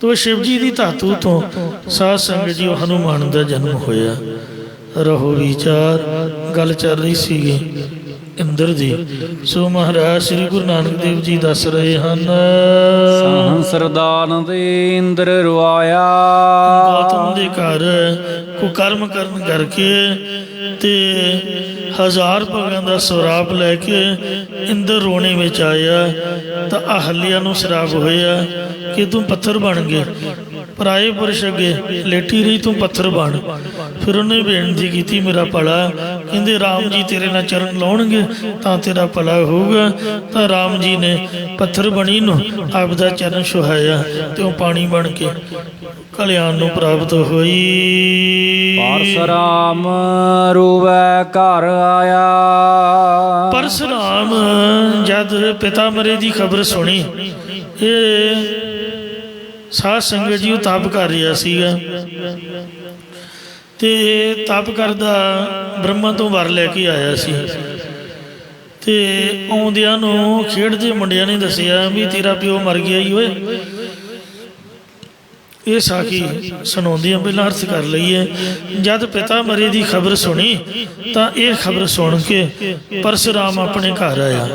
ਤੋ ਸ਼ਿਵ ਜੀ ਦੀ ਧਾਤੂ ਤੋਂ ਸਾਧ ਸੰਗਤ ਜੀ ਉਹ ਹਨੂਮਾਨ ਦਾ ਜਨਮ ਹੋਇਆ। ਰਹੋ ਵਿਚਾਰ, ਗੱਲ ਚੱਲ ਰਹੀ ਸੀਗੀ ਇੰਦਰ ਦੀ। ਸੋ ਮਹਾਰਾਜ ਸ੍ਰੀ ਗੁਰੂ ਨਾਨਕ ਦੇਵ ਜੀ ਦੱਸ ਰਹੇ ਹਨ, ਸਹੰਸਰਦਾਨ ਦੇ ਇੰਦਰ ਰੁਆਇਆ। ਗੌਤਮ ਦੇ ਘਰ ਕੁਕਰਮ ਕਰਨ ਕਰਕੇ ਤੇ 1000 ਭਗਾਂ ਦਾ ਸਰਾਪ ਲੈ ਕੇ ਇੰਦਰ ਰੋਣੇ ਵਿੱਚ ਆਇਆ। ਤਾਂ ਅਹਲਿਆ ਨੂੰ ਸਰਾਪ ਹੋਇਆ ਕਿ ਤੂੰ ਪੱਥਰ ਬਣ ਗਿਆ। ਪਰਾਏ ਪੁਰਸ਼ ਅੱਗੇ ਲੇਟੀ ਰਹੀ, ਤੂੰ ਪੱਥਰ ਬਣ। ਫਿਰ ਉਹਨੇ ਬੇਨਤੀ ਕੀਤੀ, ਮੇਰਾ ਭਲਾ। ਕਹਿੰਦੇ ਰਾਮ ਜੀ ਤੇਰੇ ਨਾਲ ਚਰਨ ਲਾਉਣਗੇ ਤਾਂ ਤੇਰਾ ਭਲਾ ਹੋਊਗਾ। ਤਾਂ ਰਾਮ ਜੀ ਨੇ ਪੱਥਰ ਬਣੀ ਨੂੰ ਆਪ ਦਾ ਚਰਨ ਛੁਹਾਇਆ ਤੇ ਉਹ ਪਾਣੀ ਬਣ ਕੇ ਕਲਿਆਣ ਨੂੰ ਪ੍ਰਾਪਤ ਹੋਈ। ਪਰਸਰਾਮ ਰੋਵੈ ਘਰ ਆਇਆ। ਪਰਸਰਾਮ ਜਦ ਪਿਤਾ ਮਰੇ ਦੀ ਖਬਰ ਸੁਣੀ, ਇਹ ਸਾਧ ਸੰਗਤ ਜੀ ਉਹ ਤਪ ਕਰ ਰਿਹਾ ਸੀਗਾ ਤੇ ਤਪ ਕਰਦਾ ਬ੍ਰਹਮਾ ਤੋਂ ਵਰ ਲੈ ਕੇ ਆਇਆ ਸੀ। ਤੇ ਆਉਂਦਿਆਂ ਨੂੰ ਖੇਡਦੇ ਮੁੰਡਿਆਂ ਨੇ ਦੱਸਿਆ ਵੀ ਤੇਰਾ ਪਿਓ ਮਰ ਗਿਆ ਹੀ ਓਏ। ਇਹ ਸਾਖੀ ਸੁਣਾਉਂਦੀਆਂ, ਪਹਿਲਾਂ ਅਰਥ ਕਰ ਲਈਏ। ਜਦ ਪਿਤਾ ਮਰੇ ਦੀ ਖਬਰ ਸੁਣੀ ਤਾਂ ਇਹ ਖਬਰ ਸੁਣ ਕੇ ਪਰਸ਼ੁਰਾਮ ਆਪਣੇ ਘਰ ਆਇਆ।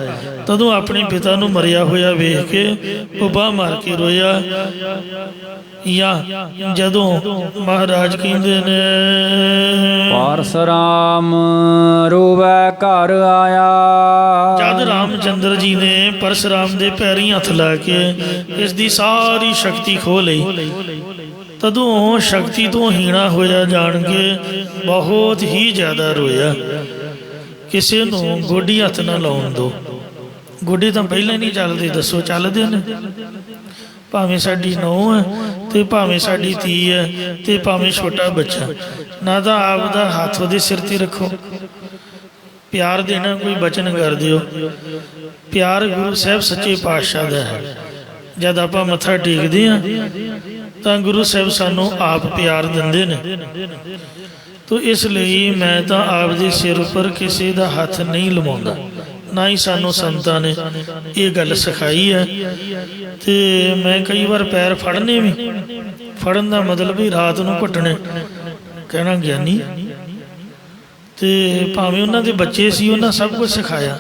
ਤਦੋਂ ਆਪਣੇ ਪਿਤਾ ਨੂੰ ਮਰਿਆ ਹੋਇਆ ਵੇਖ ਕੇ ਉਹ ਬਾਂਹ ਮਾਰ ਕੇ ਰੋਇਆ। ਜਾਂ ਜਦੋਂ ਮਹਾਰਾਜ ਕਹਿੰਦੇ ਨੇ, ਪਰਸਰਾਮ ਰੋਵੈ ਘਰ ਆਇਆ। ਜਦ ਰਾਮਚੰਦਰ ਜੀ ਨੇ ਪਰਸ਼ੁਰਾਮ ਦੇ ਪੈਰੀਂ ਹੱਥ ਲਾ ਕੇ ਇਸ ਦੀ ਸਾਰੀ ਸ਼ਕਤੀ ਖੋਹ ਲਈ, ਤਦੋਂ ਸ਼ਕਤੀ ਤੋਂ ਹੀਣਾ ਹੋਇਆ ਜਾਣ ਕੇ ਬਹੁਤ ਹੀ ਜ਼ਿਆਦਾ ਰੋਇਆ। ਕਿਸੇ ਨੂੰ ਗੋਡੀ ਹੱਥ ਨਾ ਲਾਉਣ ਦਿਓ। ਗੋਡੇ ਤਾਂ ਪਹਿਲਾਂ ਹੀ ਨਹੀਂ ਚੱਲਦੇ, ਦੱਸੋ ਚੱਲਦੇ ਨੇ? ਭਾਵੇਂ ਸਾਡੀ ਨੂੰਹ ਹੈ ਤੇ ਭਾਵੇਂ ਸਾਡੀ ਧੀ ਹੈ ਤੇ ਭਾਵੇਂ ਛੋਟਾ ਬੱਚਾ, ਨਾ ਤਾਂ ਆਪ ਦਾ ਹੱਥ ਉਹਦੇ ਸਿਰ ਤੇ ਰੱਖੋ। ਪਿਆਰ ਦੇਣਾ ਕੋਈ ਬਚਨ ਕਰ ਦਿਓ। ਪਿਆਰ ਗੁਰੂ ਸਾਹਿਬ ਸੱਚੇ ਪਾਤਸ਼ਾਹ ਦਾ ਹੈ। ਜਦ ਆਪਾਂ ਮੱਥਾ ਟੇਕਦੇ ਹਾਂ ਤਾਂ ਗੁਰੂ ਸਾਹਿਬ ਸਾਨੂੰ ਆਪ ਪਿਆਰ ਦਿੰਦੇ ਨੇ। ਤੋ ਇਸ ਲਈ ਮੈਂ ਤਾਂ ਆਪ ਦੇ ਸਿਰ ਉੱਪਰ ਕਿਸੇ ਦਾ ਹੱਥ ਨਹੀਂ ਲਵਾਉਂਦਾ, ਨਾ ਹੀ ਸਾਨੂੰ ਸੰਤਾਂ ਨੇ ਇਹ ਗੱਲ ਸਿਖਾਈ ਹੈ। ਤੇ ਮੈਂ ਕਈ ਵਾਰ ਪੈਰ ਫੜਨੇ ਵੀ, ਫੜਨ ਦਾ ਮਤਲਬ ਵੀ ਰਾਤ ਨੂੰ ਘੁੱਟਣੇ, ਕਹਿਣਾ ਗਿਆਨੀ। ਤੇ ਭਾਵੇਂ ਉਹਨਾਂ ਦੇ ਬੱਚੇ ਸੀ, ਉਹਨਾਂ ਸਭ ਕੁਝ ਸਿਖਾਇਆ।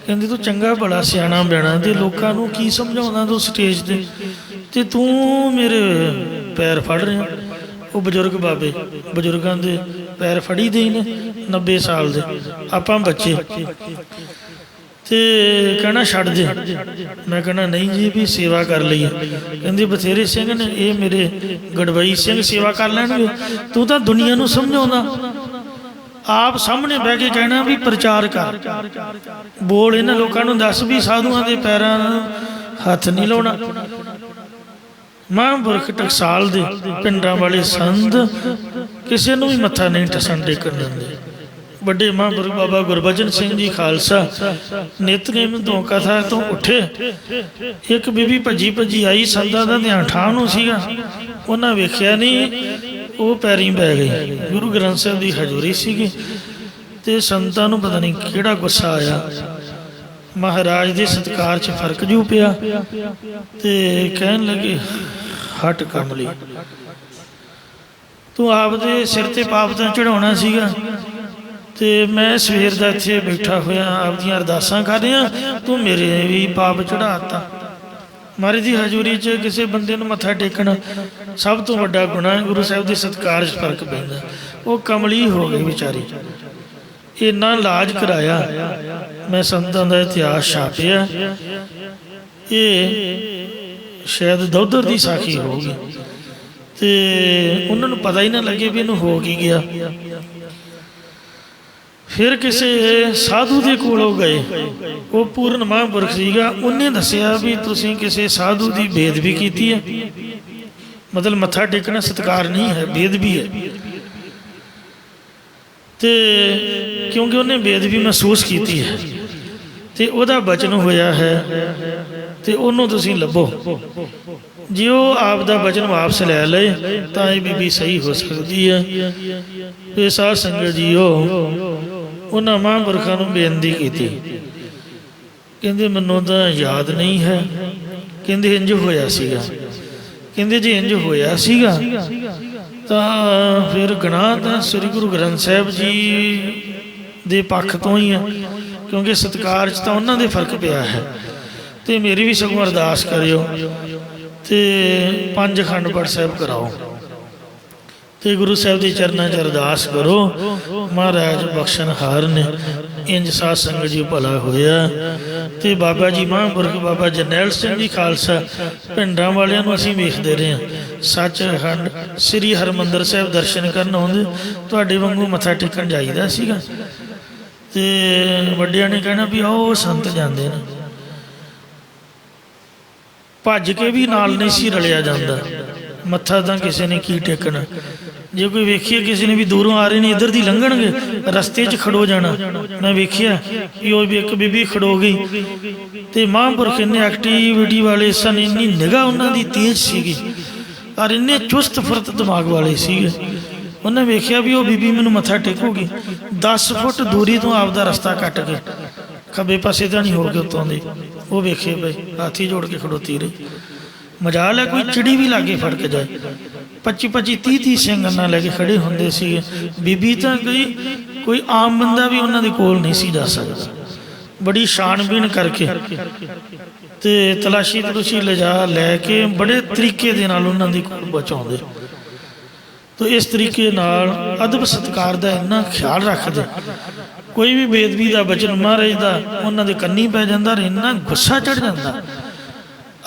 ਕਹਿੰਦੇ ਤੂੰ ਚੰਗਾ ਭਲਾ ਸਿਆਣਾ ਬਿਆਣਾ ਤੇ ਲੋਕਾਂ ਨੂੰ ਕੀ ਸਮਝਾਉਂਦਾ ਤੂੰ ਸਟੇਜ ਤੇ ਤੂੰ ਮੇਰੇ ਪੈਰ ਫੜ ਰਿਹਾ। ਉਹ ਬਜ਼ੁਰਗ ਬਾਬੇ, ਬਜ਼ੁਰਗਾਂ ਦੇ ਪੈਰ ਫੜੀ ਦੇ ਨੇ, 90 ਸਾਲ ਦੇ, ਆਪਾਂ ਬੱਚੇ। ਤੇ ਕਹਿਣਾ ਛੱਡ ਦੇ। ਮੈਂ ਕਹਿਣਾ ਨਹੀਂ ਜੀ, ਵੀ ਸੇਵਾ ਕਰ ਲਈਏ। ਕਹਿੰਦੇ ਬਥੇਰੇ ਸਿੰਘ ਨੇ, ਇਹ ਮੇਰੇ ਗੜਵਈ ਸਿੰਘ ਸੇਵਾ ਕਰ ਲੈਣਗੇ, ਤੂੰ ਤਾਂ ਦੁਨੀਆ ਨੂੰ ਸਮਝਾਉਂਦਾ। ਆਪ ਸਾਹਮਣੇ ਬਹਿ ਕੇ ਕਹਿਣਾ ਵੀ ਪ੍ਰਚਾਰ ਕਰ, ਬੋਲ ਇਹਨਾਂ ਲੋਕਾਂ ਨੂੰ ਦੱਸ ਵੀ ਸਾਧੂਆਂ ਦੇ ਪੈਰਾਂ ਨੂੰ ਹੱਥ ਨਹੀਂ ਲਾਉਣਾ। ਮਹਾਂਪੁਰਖ ਟਕਸਾਲ ਦੇ ਪਿੰਡਾਂ ਵਾਲੇ ਸੰਤ ਕਿਸੇ ਨੂੰ ਵੀ ਮੱਥਾ ਨਹੀਂ ਟਸਣ ਟੇਕਣ ਦਿੰਦੇ। ਵੱਡੇ ਮਹਾਂਪੁਰਖ ਬਾਬਾ ਗੁਰਬਚਨ ਸਿੰਘ ਜੀ ਖਾਲਸਾ ਨਿਤਨੇਮ ਤੋਂ ਕਥਾ ਤੋਂ ਉੱਠੇ, ਇੱਕ ਬੀਬੀ ਭੱਜੀ ਭੱਜੀ ਆਈ, ਸੰਤਾਂ ਦਾ ਧਿਆਨ ਠਾਹ ਨੂੰ ਸੀਗਾ, ਉਹਨਾਂ ਵੇਖਿਆ ਨਹੀਂ, ਉਹ ਪੈਰੀਂ ਪੈ ਗਈ। ਗੁਰੂ ਗ੍ਰੰਥ ਸਾਹਿਬ ਦੀ ਹਜ਼ੂਰੀ ਸੀਗੀ ਤੇ ਸੰਤਾਂ ਨੂੰ ਪਤਾ ਨਹੀਂ ਕਿਹੜਾ ਗੁੱਸਾ ਆਇਆ, ਮਹਾਰਾਜ ਦੇ ਸਤਿਕਾਰ 'ਚ ਫਰਕ ਜੂ ਪਿਆ ਤੇ ਕਹਿਣ ਲੱਗੇ, ਹਟ ਕਮਲੀ, ਤੂੰ ਆਪਦੇ ਸਿਰ ਤੇ ਪਾਪ ਤਾਂ ਚੜਾਉਣਾ ਸੀਗਾ ਤੇ ਮੈਂ ਸਵੇਰ ਦਾ ਇੱਥੇ ਬੈਠਾ ਹੋਇਆ ਆਪਦੀਆਂ ਅਰਦਾਸਾਂ ਕਰ ਰਿਹਾ, ਤੂੰ ਮੇਰੇ ਵੀ ਪਾਪ ਚੜਾਤਾ। ਮਹਾਰਾਜ ਦੀ ਹਜ਼ੂਰੀ 'ਚ ਕਿਸੇ ਬੰਦੇ ਨੂੰ ਮੱਥਾ ਟੇਕਣਾ ਸਭ ਤੋਂ ਵੱਡਾ ਗੁਨਾਹ ਹੈ। ਗੁਰੂ ਸਾਹਿਬ ਦੇ ਸਤਿਕਾਰ 'ਚ ਫਰਕ ਪੈਂਦਾ। ਉਹ ਕਮਲੀ ਹੋ ਗਈ ਵਿਚਾਰੀ, ਇੰਨਾ ਇਲਾਜ ਕਰਾਇਆ, ਮੈਂ ਸੰਤਾਂ ਦਾ ਇਤਿਹਾਸ ਛਾਪਿਆ, ਇਹ ਸ਼ਾਇਦ ਦੌਧਰ ਦੀ ਸਾਖੀ ਹੋਊਗੀ ਤੇ ਉਹਨਾਂ ਨੂੰ ਪਤਾ ਹੀ ਨਾ ਲੱਗੇ ਵੀ ਇਹਨੂੰ ਹੋ ਕੀ ਗਿਆ। ਫਿਰ ਕਿਸੇ ਸਾਧੂ ਦੇ ਕੋਲੋਂ ਗਏ, ਉਹ ਪੂਰਨ ਮਹਾਂਪੁਰਖ ਸੀਗਾ, ਉਹਨੇ ਦੱਸਿਆ ਵੀ ਤੁਸੀਂ ਕਿਸੇ ਸਾਧੂ ਦੀ ਬੇਅਦਬੀ ਕੀਤੀ ਹੈ, ਮਤਲਬ ਮੱਥਾ ਟੇਕਣਾ ਸਤਿਕਾਰ ਨਹੀਂ ਹੈ, ਬੇਅਦਬੀ ਹੈ। ਤੇ ਕਿਉਂਕਿ ਉਹਨੇ ਬੇਅਦਬੀ ਮਹਿਸੂਸ ਕੀਤੀ ਹੈ ਤੇ ਉਹਦਾ ਬਚਨ ਹੋਇਆ ਹੈ ਤੇ ਉਹਨੂੰ ਤੁਸੀਂ ਲੱਭੋ। ਜੇ ਉਹ ਆਪ ਦਾ ਬਚਨ ਵਾਪਸ ਲੈ ਲਏ ਤਾਂ ਇਹ ਬੀਬੀ ਸਹੀ ਹੋ ਸਕਦੀ ਹੈ। ਇਹ ਸਾਧ ਸੰਗਤ ਜੀਓ, ਉਹਨਾਂ ਮਹਾਂਪੁਰਖਾਂ ਨੂੰ ਬੇਨਤੀ ਕੀਤੀ, ਕਹਿੰਦੇ ਮੈਨੂੰ ਤਾਂ ਯਾਦ ਨਹੀਂ ਹੈ, ਕਹਿੰਦੇ ਇੰਝ ਹੋਇਆ ਸੀਗਾ, ਕਹਿੰਦੇ ਜੇ ਇੰਝ ਹੋਇਆ ਸੀਗਾ ਤਾਂ ਫਿਰ ਗੁਨਾਹ ਤਾਂ ਸ੍ਰੀ ਗੁਰੂ ਗ੍ਰੰਥ ਸਾਹਿਬ ਜੀ ਦੇ ਪੱਖ ਤੋਂ ਹੀ ਹੈ, ਕਿਉਂਕਿ ਸਤਿਕਾਰ 'ਚ ਤਾਂ ਉਹਨਾਂ ਦੇ ਫਰਕ ਪਿਆ ਹੈ। ਤੇ ਮੇਰੀ ਵੀ ਸਗੋਂ ਅਰਦਾਸ ਕਰਿਓ ਤੇ 5 ਅਖੰਡ ਪਾਠ ਸਾਹਿਬ ਕਰਾਓ ਤੇ ਗੁਰੂ ਸਾਹਿਬ ਦੇ ਚਰਨਾਂ 'ਚ ਅਰਦਾਸ ਕਰੋ, ਮਹਾਰਾਜ ਬਖਸ਼ਣਹਾਰ ਨੇ। ਇੰਝ ਸਾਧ ਸੰਗਤ ਜੀ ਭਲਾ ਹੋਇਆ। ਤੇ ਬਾਬਾ ਜੀ ਮਹਾਂਪੁਰਖ ਬਾਬਾ ਜਰਨੈਲ ਸਿੰਘ ਜੀ ਖਾਲਸਾ ਪਿੰਡਾਂ ਵਾਲਿਆਂ ਨੂੰ ਅਸੀਂ ਵੇਖਦੇ ਰਹੇ ਹਾਂ, ਸੱਚਖੰਡ ਸ੍ਰੀ ਹਰਿਮੰਦਰ ਸਾਹਿਬ ਦਰਸ਼ਨ ਕਰਨ ਆਉਂਦੇ, ਤੁਹਾਡੇ ਵਾਂਗੂ ਮੱਥਾ ਟੇਕਣ ਜਾਈਦਾ ਸੀਗਾ ਤੇ ਵੱਡਿਆਂ ਨੇ ਕਹਿਣਾ ਵੀ ਆਓ ਸੰਤ ਜਾਂਦੇ ਨੇ, ਭੱਜ ਕੇ ਵੀ ਨਾਲ ਨਹੀਂ ਸੀ ਰਲਿਆ ਜਾਂਦਾ। ਮੱਥਾ ਤਾਂ ਕਿਸੇ ਨੇ ਕੀ ਟੇਕਣਾ, ਜੇ ਕੋਈ ਵੇਖੀਏ ਕਿਸੇ ਨੇ ਵੀ ਦੂਰੋਂ ਆ ਰਹੇ ਨੇ ਇੱਧਰ ਦੀ ਲੰਘਣਗੇ, ਰਸਤੇ 'ਚ ਖੜੋ ਜਾਣਾ। ਮੈਂ ਵੇਖਿਆ ਕਿ ਉਹ ਇੱਕ ਬੀਬੀ ਖੜੋ ਗਈ ਤੇ ਮਹਾਂਪੁਰਖ ਇੰਨੇ ਐਕਟੀਵਿਟੀ ਵਾਲੇ ਸਨ, ਇੰਨੀ ਨਿਗਾਹ ਉਹਨਾਂ ਦੀ ਤੇਜ਼ ਸੀਗੀ ਔਰ ਇੰਨੇ ਚੁਸਤ ਫੁਰਤ ਦਿਮਾਗ ਵਾਲੇ ਸੀਗੇ। ਉਹਨੇ ਵੇਖਿਆ ਵੀ ਉਹ ਬੀਬੀ ਮੈਨੂੰ ਮੱਥਾ ਟੇਕੂਗੀ, 10 ਫੁੱਟ ਦੂਰੀ ਤੋਂ ਆਪਦਾ ਰਸਤਾ ਕੱਟ ਕੇ ਖੱਬੇ ਪਾਸੇ ਤਾਂ ਨਹੀਂ ਹੋ ਕੇ ਉੱਤੋਂ ਦੀ ਉਹ ਵੇਖੇ ਬਈ ਹਾਥੀ ਜੋੜ ਕੇ ਖੜੋਤੀ ਰਹੀ। ਮਜਾਲ ਹੈ ਕੋਈ ਚਿੜੀ ਵੀ ਲਾਗੇ ਫੜ ਕੇ ਜਾਏ, 25-25 30-30 ਸਿੰਘ ਨਾਲ ਲੈ ਕੇ ਖੜੇ ਹੁੰਦੇ ਸੀਗੇ। ਬੀਬੀ ਤਾਂ ਕੋਈ ਆਮ ਬੰਦਾ ਵੀ ਉਹਨਾਂ ਦੇ ਕੋਲ ਨਹੀਂ ਸੀ ਜਾ ਸਕਦਾ, ਬੜੀ ਛਾਣਬੀਣ ਕਰਕੇ ਤੇ ਤਲਾਸ਼ੀ ਤਲੂਸ਼ੀ ਲੈ ਕੇ ਬੜੇ ਤਰੀਕੇ ਦੇ ਨਾਲ ਉਹਨਾਂ ਦੀ ਕੋਲ ਪਹੁੰਚਾਉਂਦੇ। ਤੋ ਇਸ ਤਰੀਕੇ ਨਾਲ ਅਦਬ ਸਤਿਕਾਰ ਦਾ ਇੰਨਾ ਖਿਆਲ ਰੱਖਦੇ, ਕੋਈ ਵੀ ਬੇਅਦਬੀ ਦਾ ਬਚਨ ਮਹਾਰਾਜ ਦਾ ਉਹਨਾਂ ਦੇ ਕੰਨੀ ਪੈ ਜਾਂਦਾ, ਇੰਨਾ ਗੁੱਸਾ ਚੜ ਜਾਂਦਾ,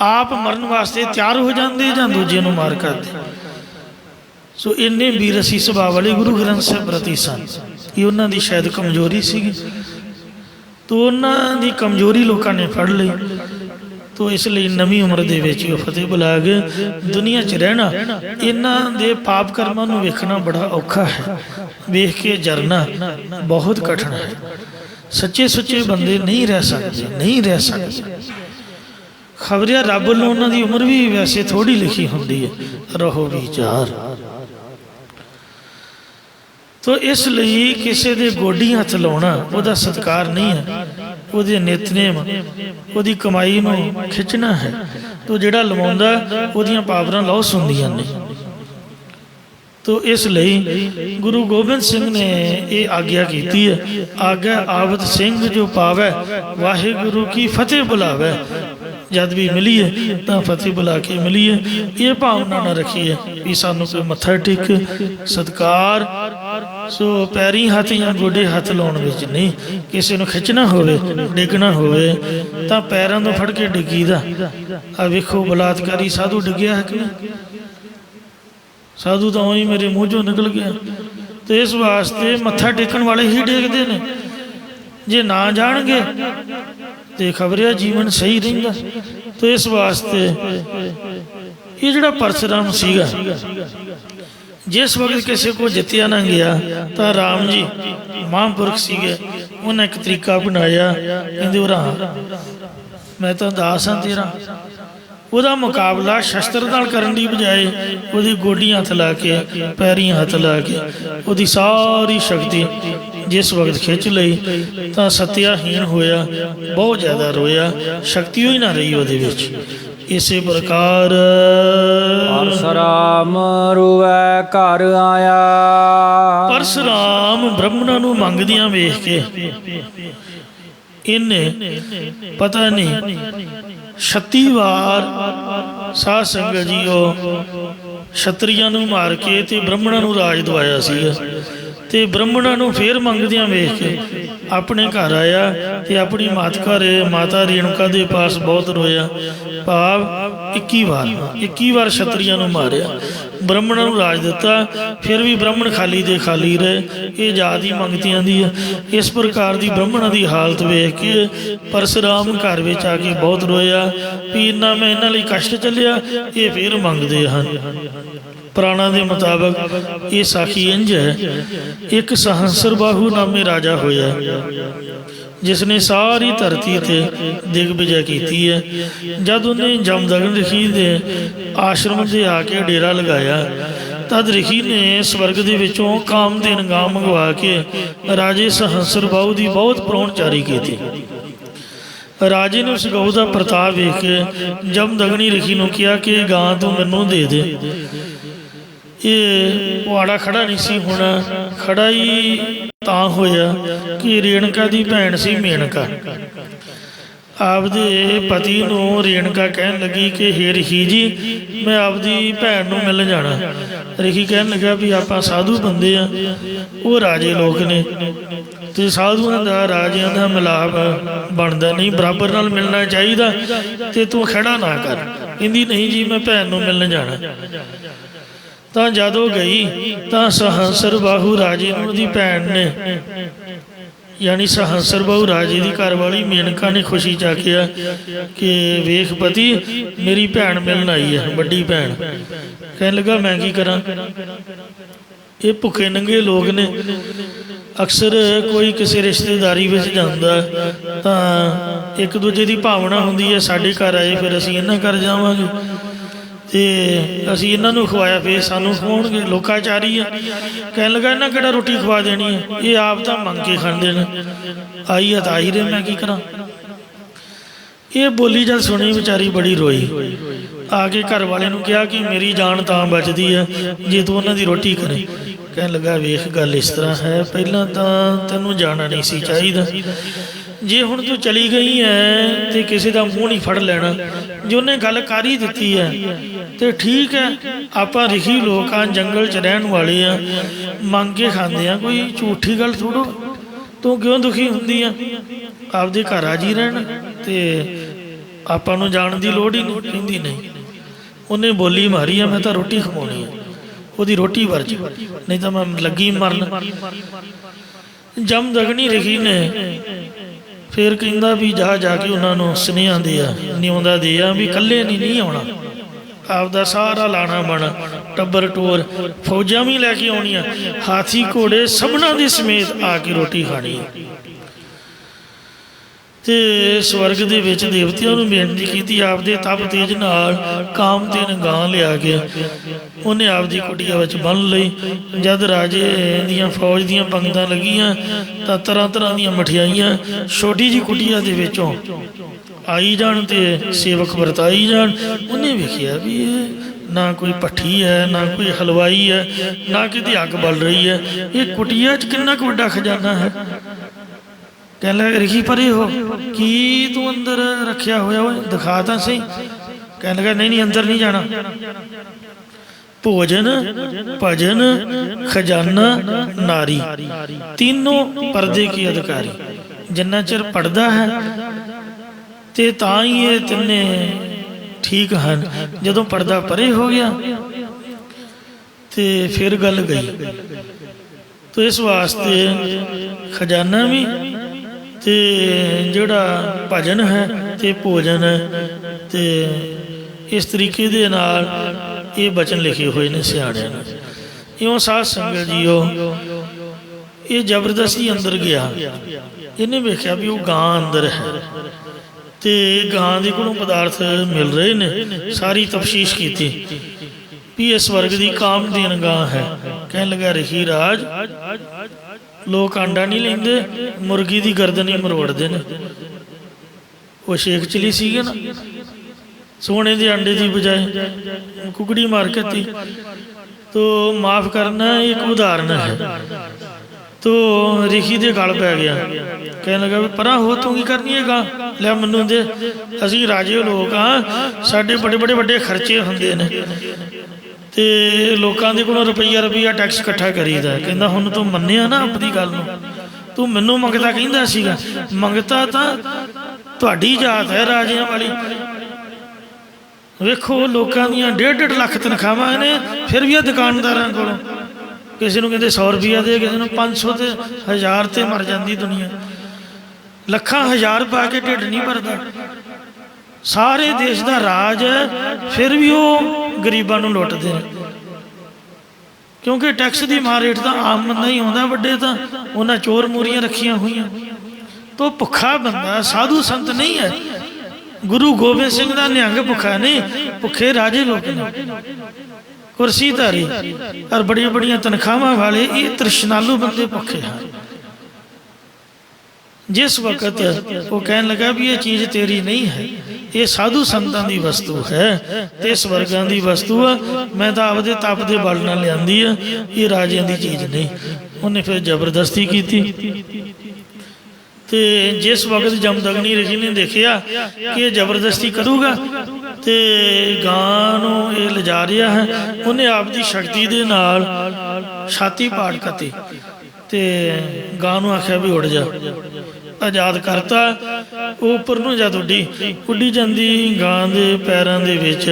ਆਪ ਮਰਨ ਵਾਸਤੇ ਤਿਆਰ ਹੋ ਜਾਂਦੇ ਜਾਂ ਦੂਜੇ ਨੂੰ ਮਾਰ ਕਰਦੇ। ਸੋ ਇੰਨੇ ਵੀਰਸੀ ਸੁਭਾਅ ਵਾਲੇ ਗੁਰੂ ਗ੍ਰੰਥ ਸਾਹਿਬ ਪ੍ਰਤੀ ਸਨ। ਇਹ ਉਹਨਾਂ ਦੀ ਸ਼ਾਇਦ ਕਮਜ਼ੋਰੀ ਸੀਗੀ, ਤੋ ਉਹਨਾਂ ਦੀ ਕਮਜ਼ੋਰੀ ਲੋਕਾਂ ਨੇ ਫੜ ਲਈ। ਤੋ ਇਸ ਲਈ ਨਵੀਂ ਉਮਰ ਦੇ ਵਿੱਚ ਉਹ ਫਤਿਹ ਬੁਲਾ ਕੇ ਦੁਨੀਆ 'ਚ ਰਹਿਣਾ, ਇਹਨਾਂ ਦੇ ਪਾਪ ਕਰਮਾਂ ਨੂੰ ਵੇਖਣਾ ਬੜਾ ਔਖਾ ਹੈ, ਵੇਖ ਕੇ ਜਰਨਾ ਬਹੁਤ ਕਠਿਨ ਹੈ। ਸੱਚੇ ਸੁੱਚੇ ਬੰਦੇ ਨਹੀਂ ਰਹਿ ਸਕਦੇ, ਨਹੀਂ ਰਹਿ ਸਕਦੇ। ਖਬਰਿਆ ਰੱਬ ਨੂੰ ਉਹਨਾਂ ਦੀ ਉਮਰ ਵੀ ਵੈਸੇ ਥੋੜੀ ਲਿਖੀ ਹੁੰਦੀ ਹੈ, ਰਹੋ ਵਿਚਾਰ। ਤੋ ਇਸ ਲਈ ਕਿਸੇ ਦੇ ਗੋਡੀ ਹੱਥ ਲਾਉਣਾ ਉਹਦਾ ਸਤਿਕਾਰ ਨਹੀਂ ਹੈ, ਉਹਦੇ ਨਿਤਨੇਮ ਉਹਦੀ ਕਮਾਈ ਨੂੰ ਖਿੱਚਣਾ ਹੈ। ਤੋ ਜਿਹੜਾ ਲਵਾਉਂਦਾ ਉਹਦੀਆਂ ਪਾਵਰਾਂ ਲਾਸ ਹੁੰਦੀਆਂ ਨੇ। ਤੋ ਇਸ ਲਈ ਗੁਰੂ ਗੋਬਿੰਦ ਸਿੰਘ ਨੇ ਇਹ ਆਗਿਆ ਕੀਤੀ ਹੈ, ਆਗਿਆ ਆਵਤ ਸਿੰਘ ਜੋ ਪਾਵੈ ਵਾਹਿਗੁਰੂ ਕੀ ਫਤਿਹ ਬੁਲਾਵੈ। ਜਦ ਵੀ ਮਿਲੀਏ ਤਾਂ ਫਤਿਹ ਬੁਲਾ ਕੇ ਮਿਲੀਏ। ਇਹ ਭਾਵਨਾ ਨਾ ਰੱਖੀਏ ਵੀ ਸਾਨੂੰ ਕੋਈ ਮੱਥਾ ਟੇਕੇ, ਸਤਿਕਾਰ ਸੋ ਪੈਰੀਂ ਹੱਥ ਜਾਂ ਗੋਡੇ ਹੱਥ ਲਾਉਣ ਵਿੱਚ ਨਹੀਂ। ਕਿਸੇ ਨੂੰ ਖਿੱਚਣਾ ਹੋਵੇ, ਡਿੱਗਣਾ ਹੋਵੇ ਤਾਂ ਪੈਰਾਂ ਤੋਂ ਫੜ ਕੇ ਡਿੱਗੀਦਾ। ਆ ਵੇਖੋ ਬਲਾਤਕਾਰੀ ਸਾਧੂ ਡਿੱਗਿਆ ਹੈ ਕਿ ਨਹੀਂ? ਸਾਧੂ ਤਾਂ ਉਹੀ ਮੇਰੇ ਮੂੰਹ ਚੋਂ ਨਿਕਲ ਗਿਆ, ਤੇ ਇਸ ਵਾਸਤੇ ਮੱਥਾ ਟੇਕਣ ਵਾਲੇ ਹੀ ਟੇਕਦੇ ਨੇ। ਜੇ ਨਾ ਜਾਣਗੇ ਤੇ ਖਬਰਿਆ ਜੀਵਨ ਸਹੀ ਰਹਿੰਦਾ। ਤੇ ਇਸ ਵਾਸਤੇ ਇਹ ਜਿਹੜਾ ਪਰਸ਼ੁਰਾਮ ਸੀਗਾ, ਜਿਸ ਵਕਤ ਕਿਸੇ ਕੋ ਜਿੱਤਿਆ ਨਾ ਗਿਆ ਤਾਂ ਰਾਮ ਜੀ ਮਹਾਂਪੁਰਖ ਸੀਗੇ, ਉਹਨਾਂ ਇੱਕ ਤਰੀਕਾ ਬਣਾਇਆ, ਕਹਿੰਦੇ ਉਰਾ ਮੈਂ ਤਾਂ ਦਾਸ ਹਾਂ ਤੇਰਾ। ਉਹਦਾ ਮੁਕਾਬਲਾ ਸ਼ਸਤਰ ਨਾਲ ਕਰਨ ਦੀ ਬਜਾਏ ਉਹਦੀ ਗੋਡੀਆਂ ਹੱਥ ਲਾ ਕੇ, ਪੈਰੀਂ ਹੱਥ ਲਾ ਕੇ ਉਹਦੀ ਸਾਰੀ ਸ਼ਕਤੀ ਜਿਸ ਵਕਤ ਖਿੱਚ ਲਈ ਤਾਂ ਸਤਿਆਹੀਣ ਹੋਇਆ, ਬਹੁਤ ਜ਼ਿਆਦਾ ਰੋਇਆ, ਸ਼ਕਤੀ ਹੋਈ ਨਾ ਰਹੀ ਉਹਦੇ ਵਿੱਚ। ਇਸੇ ਪ੍ਰਕਾਰ ਪਰਸ਼ੁਰਾਮ ਰੋਵੈ ਘਰ ਆਇਆ। ਪਰਸ਼ੁਰਾਮ ਬ੍ਰਾਹਮਣਾਂ ਨੂੰ ਮੰਗਦਿਆਂ ਵੇਖ ਕੇ ਇਹਨੇ ਪਤਾ ਨਹੀਂ 36 ਵਾਰ ਸਾਧ ਸੰਗਤ ਜੀ ਉਹ ਛਤਰੀਆਂ ਨੂੰ ਮਾਰ ਕੇ ਤੇ ਬ੍ਰਾਹਮਣਾਂ ਨੂੰ ਰਾਜ ਦਵਾਇਆ ਸੀਗਾ। ਤੇ ਬ੍ਰਾਹਮਣਾਂ ਨੂੰ ਫੇਰ ਮੰਗਦਿਆਂ ਵੇਖ ਕੇ ਆਪਣੇ ਘਰ ਆਇਆ ਤੇ ਆਪਣੀ ਮਾਤਾ ਰੇਣੂਕਾ ਦੇ ਪਾਸ ਬਹੁਤ ਰੋਇਆ। ਭਾਵ 21 ਵਾਰ ਛਤਰੀਆਂ ਨੂੰ ਮਾਰਿਆ, ਬ੍ਰਾਹਮਣਾਂ ਨੂੰ ਰਾਜ ਦਿੱਤਾ, ਫਿਰ ਵੀ ਬ੍ਰਾਹਮਣ ਖਾਲੀ ਦੇ ਖਾਲੀ ਰਹੇ। ਇਹ ਜਾਤ ਹੀ ਮੰਗਤਿਆਂ ਦੀ ਹੈ। ਇਸ ਪ੍ਰਕਾਰ ਦੀ ਬ੍ਰਾਹਮਣਾਂ ਦੀ ਹਾਲਤ ਵੇਖ ਕੇ ਪਰਸ਼ੁਰਾਮ ਘਰ ਵਿੱਚ ਆ ਕੇ ਬਹੁਤ ਰੋਇਆ ਵੀ ਇੰਨਾ ਮੈਂ ਇਹਨਾਂ ਲਈ ਕਸ਼ਟ ਚੱਲਿਆ, ਇਹ ਫਿਰ ਮੰਗਦੇ ਹਨ। ਪੁਰਾਣਾਂ ਦੇ ਮੁਤਾਬਕ ਇਹ ਸਾਖੀ ਇੰਝ ਹੈ, ਇੱਕ ਸਹੰਸਰ ਬਾਹੂ ਨਾਮੇ ਰਾਜਾ ਹੋਇਆ, ਜਿਸ ਨੇ ਸਾਰੀ ਧਰਤੀ ਤੇ ਦਿਗਵਿਜੈ ਕੀਤੀ ਹੈ। ਜਦ ਉਹਨੇ ਜਮਦਗਨ ਰਿਸ਼ੀ ਦੇ ਆਸ਼ਰਮ ਤੇ ਆ ਕੇ ਡੇਰਾ ਲਗਾਇਆ, ਤਦ ਰਿਸ਼ੀ ਨੇ ਸਵਰਗ ਦੇ ਵਿੱਚੋਂ ਕਾਮਧੇਨ ਗਾਂ ਮੰਗਵਾ ਕੇ ਰਾਜੇ ਸਹੰਸਰ ਬਾਹੂ ਦੀ ਬਹੁਤ ਪ੍ਰਾਹੁਣਚਾਰੀ ਕੀਤੀ। ਰਾਜੇ ਨੇ ਉਸ ਗਊ ਦਾ ਪ੍ਰਤਾਪ ਵੇਖ ਕੇ ਜਮਦਗਨੀ ਰਿਸ਼ੀ ਨੂੰ ਕਿਹਾ ਕਿ ਗਾਂ ਤੂੰ ਮੈਨੂੰ ਦੇ ਦੇ। ਇਹ ਪੁਆੜਾ ਖੜਾ ਨਹੀਂ ਸੀ ਹੋਣਾ, ਖੜਾ ਹੀ ਤਾਂ ਹੋਇਆ ਕਿ ਰੇਣਕਾ ਦੀ ਭੈਣ ਸੀ ਮੇਨਕਾ। ਆਪਦੇ ਪਤੀ ਨੂੰ ਰੇਣਕਾ ਕਹਿਣ ਲੱਗੀ ਕਿ ਹੇ ਰਿਸ਼ੀ ਜੀ, ਮੈਂ ਆਪਦੀ ਭੈਣ ਨੂੰ ਮਿਲਣ ਜਾਣਾ। ਰਿਸ਼ੀ ਕਹਿਣ ਲੱਗਾ ਵੀ ਆਪਾਂ ਸਾਧੂ ਬੰਦੇ ਆ, ਉਹ ਰਾਜੇ ਲੋਕ ਨੇ, ਤੇ ਸਾਧੂਆਂ ਦਾ ਰਾਜਿਆਂ ਦਾ ਮਿਲਾਪ ਬਣਦਾ ਨਹੀਂ, ਬਰਾਬਰ ਨਾਲ ਮਿਲਣਾ ਚਾਹੀਦਾ, ਤੇ ਤੂੰ ਖੜਾ ਨਾ ਕਰ। ਕਹਿੰਦੀ ਨਹੀਂ ਜੀ, ਮੈਂ ਭੈਣ ਨੂੰ ਮਿਲਣ ਜਾਣਾ। ਤਾਂ ਜਦੋਂ ਗਈ ਤਾਂ ਸਹੰਸਰ ਬਾਹੂ ਰਾਜੇ ਨੂੰ ਉਹਦੀ ਭੈਣ ਨੇ, ਯਾਨੀ ਸਹੰਸਰ ਬਾਹੂ ਰਾਜੇ ਦੀ ਘਰਵਾਲੀ ਮੇਨਕਾ ਨੇ ਖੁਸ਼ੀ ਚ ਆਖਿਆ ਕਿ ਵੇਖ ਪਤੀ, ਮੇਰੀ ਭੈਣ ਮਿਲਣ ਆਈ ਹੈ, ਵੱਡੀ ਭੈਣ। ਕਹਿਣ ਲੱਗਾ ਮੈਂ ਕੀ ਕਰਾਂ, ਇਹ ਭੁੱਖੇ ਨੰਗੇ ਲੋਕ ਨੇ। ਅਕਸਰ ਕੋਈ ਕਿਸੇ ਰਿਸ਼ਤੇਦਾਰੀ ਵਿੱਚ ਜਾਂਦਾ ਤਾਂ ਇੱਕ ਦੂਜੇ ਦੀ ਭਾਵਨਾ ਹੁੰਦੀ ਹੈ, ਸਾਡੇ ਘਰ ਆਏ ਫਿਰ ਅਸੀਂ ਇਹਨਾਂ ਘਰ ਜਾਵਾਂਗੇ, ਤੇ ਅਸੀਂ ਇਹਨਾਂ ਨੂੰ ਖਵਾਇਆ ਫਿਰ ਸਾਨੂੰ ਖਵਾਉਣਗੇ, ਲੋਕਾਚਾਰੀ ਆ। ਕਹਿਣ ਲੱਗਾ ਇਹਨਾਂ ਕਿਹੜਾ ਰੋਟੀ ਖਵਾ ਦੇਣੀ ਹੈ, ਇਹ ਆਪ ਤਾਂ ਮੰਗ ਕੇ ਖਾਂਦੇ ਨੇ, ਆਈ ਤਾਂ ਆਈ ਰਹੇ, ਮੈਂ ਕੀ ਕਰਾਂ। ਇਹ ਬੋਲੀ ਜਦ ਸੁਣੀ ਵਿਚਾਰੀ ਬੜੀ ਰੋਈ। ਆ ਕੇ ਘਰ ਵਾਲੇ ਨੂੰ ਕਿਹਾ ਕਿ ਮੇਰੀ ਜਾਨ ਤਾਂ ਬਚਦੀ ਹੈ ਜੇ ਤੂੰ ਉਹਨਾਂ ਦੀ ਰੋਟੀ ਕਰੇ। ਕਹਿਣ ਲੱਗਾ ਵੇਖ ਗੱਲ ਇਸ ਤਰ੍ਹਾਂ ਹੈ, ਪਹਿਲਾਂ ਤਾਂ ਤੈਨੂੰ ਜਾਣਾ ਨਹੀਂ ਸੀ ਚਾਹੀਦਾ, ਜੇ ਹੁਣ ਤੂੰ ਚਲੀ ਗਈ ਹੈ ਤੇ ਕਿਸੇ ਦਾ ਮੂੰਹ ਨਹੀਂ ਫੜ ਲੈਣਾ। ਜੇ ਉਹਨੇ ਗੱਲ ਕਰ ਹੀ ਦਿੱਤੀ ਹੈ ਤੇ ਠੀਕ ਹੈ, ਆਪਾਂ ਰਿਸ਼ੀ ਲੋਕ ਆ, ਜੰਗਲ 'ਚ ਰਹਿਣ ਵਾਲੇ ਆ, ਮੰਗ ਕੇ ਖਾਂਦੇ ਆ, ਕੋਈ ਝੂਠੀ ਗੱਲ ਥੋੜੋ। ਤੂੰ ਕਿਉਂ ਦੁਖੀ ਹੁੰਦੀ ਆ, ਆਪਦੇ ਘਰ ਆ ਜੀ ਰਹਿਣ ਤੇ ਆਪਾਂ ਨੂੰ ਜਾਣ ਦੀ ਲੋੜ ਹੀ ਨਹੀਂ। ਕਹਿੰਦੀ ਨਹੀਂ, ਉਹਨੇ ਬੋਲੀ ਮਾਰੀ ਆ, ਮੈਂ ਤਾਂ ਰੋਟੀ ਖਵਾਉਣੀ ਆ, ਉਹਦੀ ਰੋਟੀ ਵਰਜ, ਨਹੀਂ ਤਾਂ ਮੈਂ ਲੱਗੀ ਮਰਨ। ਜਮਦਗਨੀ ਰਿਸ਼ੀ ਨੇ ਫਿਰ ਕਹਿੰਦਾ ਵੀ ਜਾ ਕੇ ਉਹਨਾਂ ਨੂੰ ਸੁਨੇਹਾ ਦੇ ਆ, ਨਿਉਂਦਾ ਦੇ ਆ ਵੀ ਇਕੱਲੇ ਨਹੀਂ ਆਉਣਾ, ਆਪਦਾ ਸਾਰਾ ਲਾਣਾ ਬਣ, ਟੱਬਰ ਟੋਰ, ਫੌਜਾਂ ਵੀ ਲੈ ਕੇ ਆਉਣੀਆਂ, ਹਾਥੀ ਘੋੜੇ ਸਭਨਾਂ ਦੇ ਸਮੇਤ ਆ ਕੇ ਰੋਟੀ ਖਾਣੀ। ਤੇ ਸਵਰਗ ਦੇ ਵਿੱਚ ਦੇਵਤਿਆਂ ਨੂੰ ਬੇਨਤੀ ਕੀਤੀ, ਆਪਦੇ ਤਪ ਤੇਜ ਨਾਲ ਕਾਮਧੇਨ ਗਾਂ ਲਿਆ ਕੇ ਉਹਨੇ ਆਪਦੀ ਕੁਟੀਆ ਵਿੱਚ ਬੰਨ੍ਹ ਲਈ। ਜਦ ਰਾਜੇ ਦੀਆਂ ਫੌਜ ਦੀਆਂ ਪੰਗਤਾਂ ਲੱਗੀਆਂ ਤਾਂ ਤਰ੍ਹਾਂ ਤਰ੍ਹਾਂ ਦੀਆਂ ਮਠਿਆਈਆਂ ਛੋਟੀ ਜਿਹੀ ਕੁਟੀਆ ਦੇ ਵਿੱਚੋਂ ਆਈ ਜਾਣ ਤੇ ਸੇਵਕ ਵਰਤਾਈ ਜਾਣ। ਉਹਨੇ ਵੇਖਿਆ ਵੀ ਇਹ ਨਾ ਕੋਈ ਭੱਠੀ ਹੈ, ਨਾ ਕੋਈ ਹਲਵਾਈ ਹੈ, ਨਾ ਕਿਤੇ ਅੱਗ ਬਲ ਰਹੀ ਹੈ, ਇਹ ਕੁਟੀਆ 'ਚ ਕਿੰਨਾ ਕੁ ਵੱਡਾ ਖਜ਼ਾਨਾ ਹੈ। ਕਹਿਣ ਲੱਗਾ ਰਿਸ਼ੀ ਪਰੇ ਹੋ, ਕੀ ਤੂੰ ਅੰਦਰ ਰੱਖਿਆ ਹੋਇਆ, ਓਏ ਦਿਖਾ ਤਾਂ ਸਹੀ। ਕਹਿਣ ਲੱਗਾ ਨਹੀਂ ਅੰਦਰ ਨਹੀਂ ਜਾਣਾ। ਭੋਜਨ, ਭਜਨ, ਖਜ਼ਾਨਾ, ਨਾਰੀ, तीनों पर्दे की अधिकारी। जिन्ना चिर पढ़दा है ते तां ही ये तिन्ने ठीक हैं। जदों पर्दा परे हो गया ते फिर गल गई। ਤੋ ਇਸ ਵਾਸਤੇ ਖਜ਼ਾਨਾ ਵੀ ਤੇ ਜਿਹੜਾ ਭਜਨ ਹੈ ਤੇ ਭੋਜਨ ਹੈ, ਤੇ ਇਸ ਤਰੀਕੇ ਦੇ ਨਾਲ ਇਹ ਬਚਨ ਲਿਖੇ ਹੋਏ ਨੇ ਸਿਆਣਿਆਂ ਨੇ। ਇਉਂ ਸਾਧ ਸੰਗਤ ਜੀਓ, ਇਹ ਜ਼ਬਰਦਸਤੀ ਅੰਦਰ ਗਿਆ। ਇਹਨੇ ਵੇਖਿਆ ਵੀ ਉਹ ਗਾਂ ਅੰਦਰ ਹੈ ਤੇ ਗਾਂ ਦੇ ਕੋਲੋਂ ਪਦਾਰਥ ਮਿਲ ਰਹੇ ਨੇ। ਸਾਰੀ ਤਫਸ਼ੀਸ਼ ਕੀਤੀ ਵੀ ਇਹ ਸਵਰਗ ਦੀ ਕਾਮਦੇਨ ਗਾਂ ਹੈ। ਕਹਿਣ ਲੱਗਾ ਰਿਸ਼ੀ ਰਾਜ, ਲੋਕ ਆਂਡਾ ਨਹੀਂ ਲੈਂਦੇ, ਮੁਰਗੀ ਦੀ ਗਰਦਨ ਹੀ ਮਰੋੜਦੇ ਨੇ। ਉਹ ਸ਼ੇਖ ਚਲੀ ਸੀਗੇ ਨਾ, सोने के अंडे की बजाय कुकड़ी मार के थी। तो माफ़ करना, एक उदाहरण है। तो रिखी के गल पै गया, कहने लगा भी परा हो, तू की करनी है गा, लिया मैनू दे, असी राजे लोग हाँ, साडे बड़े बड़े बड़े खर्चे होंदे ने ते लोगों के कोलों रुपया रुपया टैक्स इकट्ठा करीदा। कहंदा हुण तू मन्निया ना अपनी गल नूं, तू मैनू मंगता कहंदा सीगा, मंगता तां तुहाडी जात है राजियां वाली। वेखो लोगों दी 1.5 लाख तनख्वाहां ने, फिर भी दुकानदारां कोलों किसी को कहते 100 रुपया दे, किसी को 500 ते 1000 ते मर जाती दुनिया। लखां हज़ार पा के ढिड नहीं भरता। सारे देश का राज है, फिर भी वो गरीबां नूं लुटदे ने, क्योंकि टैक्स की मार हेठ तां आम बंदा ही आउंदा, वड्डे तां उन्हां चोर मूरियां रखियां होईयां। तो भुखा बंदा साधु संत नहीं है। गुरु गोबिंद सिंह का निहंग भुखा नहीं, भुखे राजे लोग ने, कुर्सीधारी और बड़ी बड़िया तनख्वाहां वाले, ये तृष्णालु बंदे भुखे हैं। जिस वक्त वो कहने लगा भी ये चीज़ तेरी नहीं है, ये साधु संतां दी वस्तु है, ते स्वर्गां दी वस्तु है, मैं तो आपदे तप दे बल नाल लिआंदी है, ये राजियां दी चीज़ नहीं। उन्हें फिर जबरदस्ती की। तो जिस वक्त जमदग्नि ऋषि ने देखा कि जबरदस्ती करूगा तो गां नूं ये लिजा रहा है, उन्हें आपकी शक्ति दे नाल छाती पाट कती ते गां नूं आख्या भी उड़ जा, आज़ाद करता। उपर नूं जद उड्डी जाती, गां दे पैरां दे विच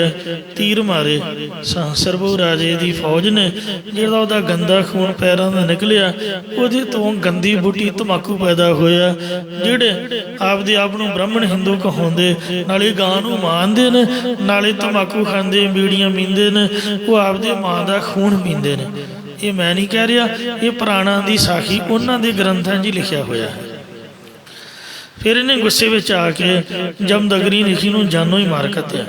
तीर मारे। सहस्रभू राजे दी फौज ने, जिहड़ा उहदा गंदा खून पैरां दा निकलिया, उहदे तों गंदी बूटी तंबाकू पैदा होया। जिहड़े आपदे आप नूं ब्राह्मण हिंदू कहाउंदे, नाले गां नूं मानदे ने, नाले तंबाकू खांदे, बीड़ियां पींदे ने, वो आपदे मां दा खून पींदे ने। ये मैं नहीं कह रहा, ये पुराणा दी साखी उन्हां दे ग्रंथां 'च लिखिया होया है। फिर इन्हें गुस्से में आके जमदग्नि ऋषि नूं जानों ही मार कत्या।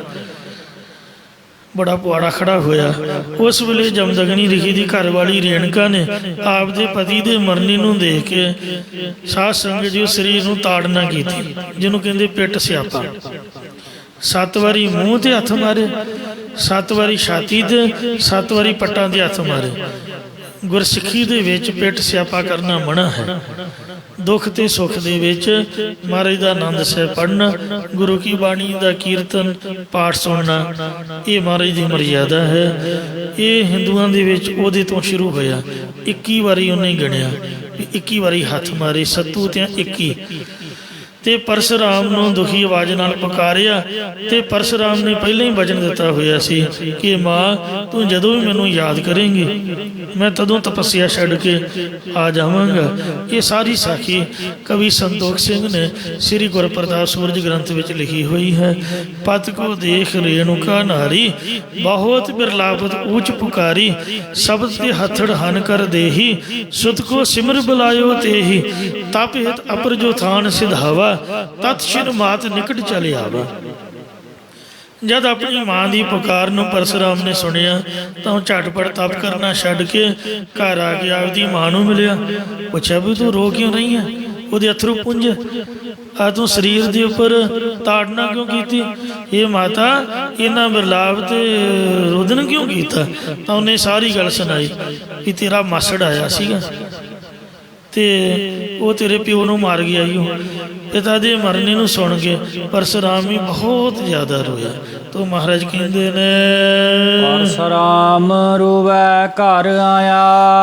बड़ा पुआड़ा खड़ा होया। उस वेले जमदग्नि ऋषि की घरवाली रेणुका ने आपदे पति दे मरने नूं देख के साध संगत जी शरीर नूं ताड़ना की, जिन्हों कहंदे पिट स्यापा। 7 वारी मूँह ते हथ मारे, 7 वारी छाती ते, 7 वारी पट्टां ते हथ मारे। गुरसिੱਖੀ ਦੇ ਵਿੱਚ पिट स्यापा करना मना है। दुख ते सुख दे विच महाराज दा आनंद साहिब पढ़ना, गुरु की बाणी दा कीर्तन पाठ सुनना, ये महाराज दी मर्यादा है। ये हिंदुआं दे विच ओहदे तो शुरू होया। 21 वारी उन्हें गिणिया, 21 वारी हथ मारे, सत्तू ते 21। ते परशुराम नूं दुखी आवाज़ नाल पुकारिया, ते परशुराम ने पहले ही वचन दिता होया सी कि माँ तू जदों भी मैनूं याद करेंगी, मैं तदों तपस्या छड्ड के आ जावांगा। ये सारी साखी कवि संतोख सिंह ने श्री गुरप्रताप सूरज ग्रंथ विच लिखी हुई है। पत को देख रेणुका नारी, बहुत बिरलापत ऊंच पुकारी, शब्द ते हथड़ हन कर देही, सुत को सिमर बुलायो तेही, तप हित अपर जो थान सिधावा, तत् शिर मात निकट चले आवा। जब अपनी माँ की पुकार नूं परशुराम ने सुनिया तो झटपट तप करना छड्ड के घर आके आपकी माँ नूं मिलिया। पूछा भी तू रो क्यों नहीं है, उहदे अथरू पुंज आ तू शरीर के उपर ताड़ना क्यों की, ये माता इन्ना बिरलाप ते रुदन क्यों किया। तो उन्हें सारी गल सुनाई कि तेरा मासड़ आया सीगा ते वो तेरे प्यो नूं मार गया ही। पिता दे मरने नूं सुन के परशुराम भी बहुत ज़्यादा रोया। तो महाराज कहंदे ने परशुराम रोवै घर आया।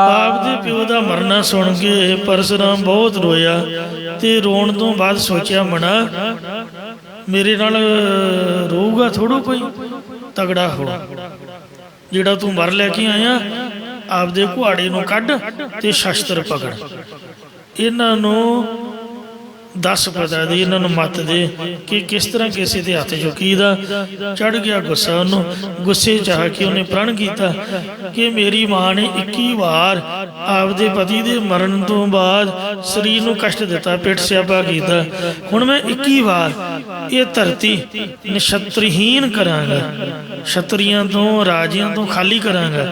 आप दे प्यो दा मरना सुन के परशुराम बहुत रोया। ते रोण तो बाद सोचा मना मेरे नाल रोऊगा थोड़ो कोई, तगड़ा हो, जिहड़ा तू मर लैके आया ਆਪਦੇ ਕੁਹਾੜੇ ਨੂੰ ਕੱਢ ਤੇ ਸ਼ਸਤਰ ਪਕੜ। ਇਹਨਾਂ ਨੂੰ ਦੱਸ ਪਤਾ ਦੇ, ਇਹਨਾਂ ਨੂੰ ਮੱਤ ਦੇ ਕਿ ਕਿਸ ਤਰ੍ਹਾਂ ਕਿਸੇ ਦੇ ਹੱਥ ਚੁੱਕੀਦਾ। ਚੜ ਗਿਆ ਗੁੱਸਾ ਉਹਨੂੰ, ਗੁੱਸੇ 'ਚ ਆ ਕੇ ਉਹਨੇ ਪ੍ਰਣ ਕੀਤਾ ਕਿ ਮੇਰੀ ਮਾਂ ਨੇ 21 ਵਾਰ ਆਪਦੇ ਪਤੀ ਦੇ ਮਰਨ ਤੋਂ ਬਾਅਦ ਸਰੀਰ ਨੂੰ ਕਸ਼ਟ ਦਿੱਤਾ, ਪਿੱਠ ਸਿਆਪਾ ਕੀਤਾ। ਹੁਣ ਮੈਂ 21 ਵਾਰ ਇਹ ਧਰਤੀ ਨਛੱਤਰਹੀਣ ਕਰਾਂਗਾ, ਛਤਰੀਆਂ ਤੋਂ ਰਾਜਿਆਂ ਤੋਂ ਖਾਲੀ ਕਰਾਂਗਾ।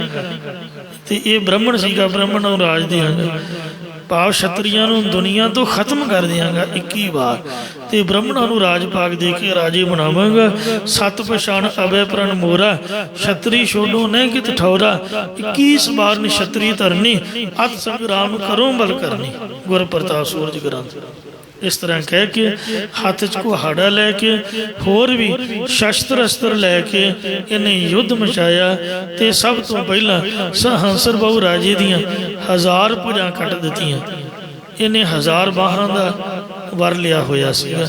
ਤੇ ਇਹ ਬ੍ਰਾਹਮਣ ਸੀਗਾ, ਬ੍ਰਾਹਮਣ ਨੂੰ ਰਾਜ ਦਿਆਂਗਾ, ਭਾਵ ਛਤਰੀਆਂ ਨੂੰ ਦੁਨੀਆ ਤੋਂ ਖਤਮ ਕਰ ਦਿਆਂਗਾ 21 ਵਾਰ, ਤੇ ਬ੍ਰਾਹਮਣਾਂ ਨੂੰ ਰਾਜ ਪਾਕ ਦੇ ਕੇ ਰਾਜੇ ਬਣਾਵਾਂਗਾ। ਸਤ ਪਛਾਣ ਅਬੈ ਪ੍ਰਣ ਮੋਰਾ, ਛਤਰੀ ਛੋਡੋ ਨਹੀਂ ਕਿਤ ਠੌਰਾ, 21 ਵਾਰ ਨਛਤਰੀ ਧਰਨੀ, ਅਤ ਸੰਗਰਾਮ ਕਰੋ ਬਲ ਕਰਨੀ। ਗੁਰ ਪ੍ਰਤਾਪ ਸੂਰਜ ਗ੍ਰੰਥ। ਇਸ ਤਰ੍ਹਾਂ ਕਹਿ ਕੇ ਹੱਥ 'ਚ ਕੁਹਾੜਾ ਲੈ ਕੇ ਹੋਰ ਵੀ ਸ਼ਸਤਰ ਅਸਤਰ ਲੈ ਕੇ ਇਹਨੇ ਯੁੱਧ ਮਚਾਇਆ। ਤੇ ਸਭ ਤੋਂ ਪਹਿਲਾਂ ਹੰਸਰ ਬਹੁ ਰਾਜੇ ਦੀਆਂ 1000 ਭੁਜਾਂ ਕੱਟ ਦਿੱਤੀਆਂ। ਇਹਨੇ 1000 ਬਾਹਾਂ ਦਾ ਵਰ ਲਿਆ ਹੋਇਆ ਸੀਗਾ,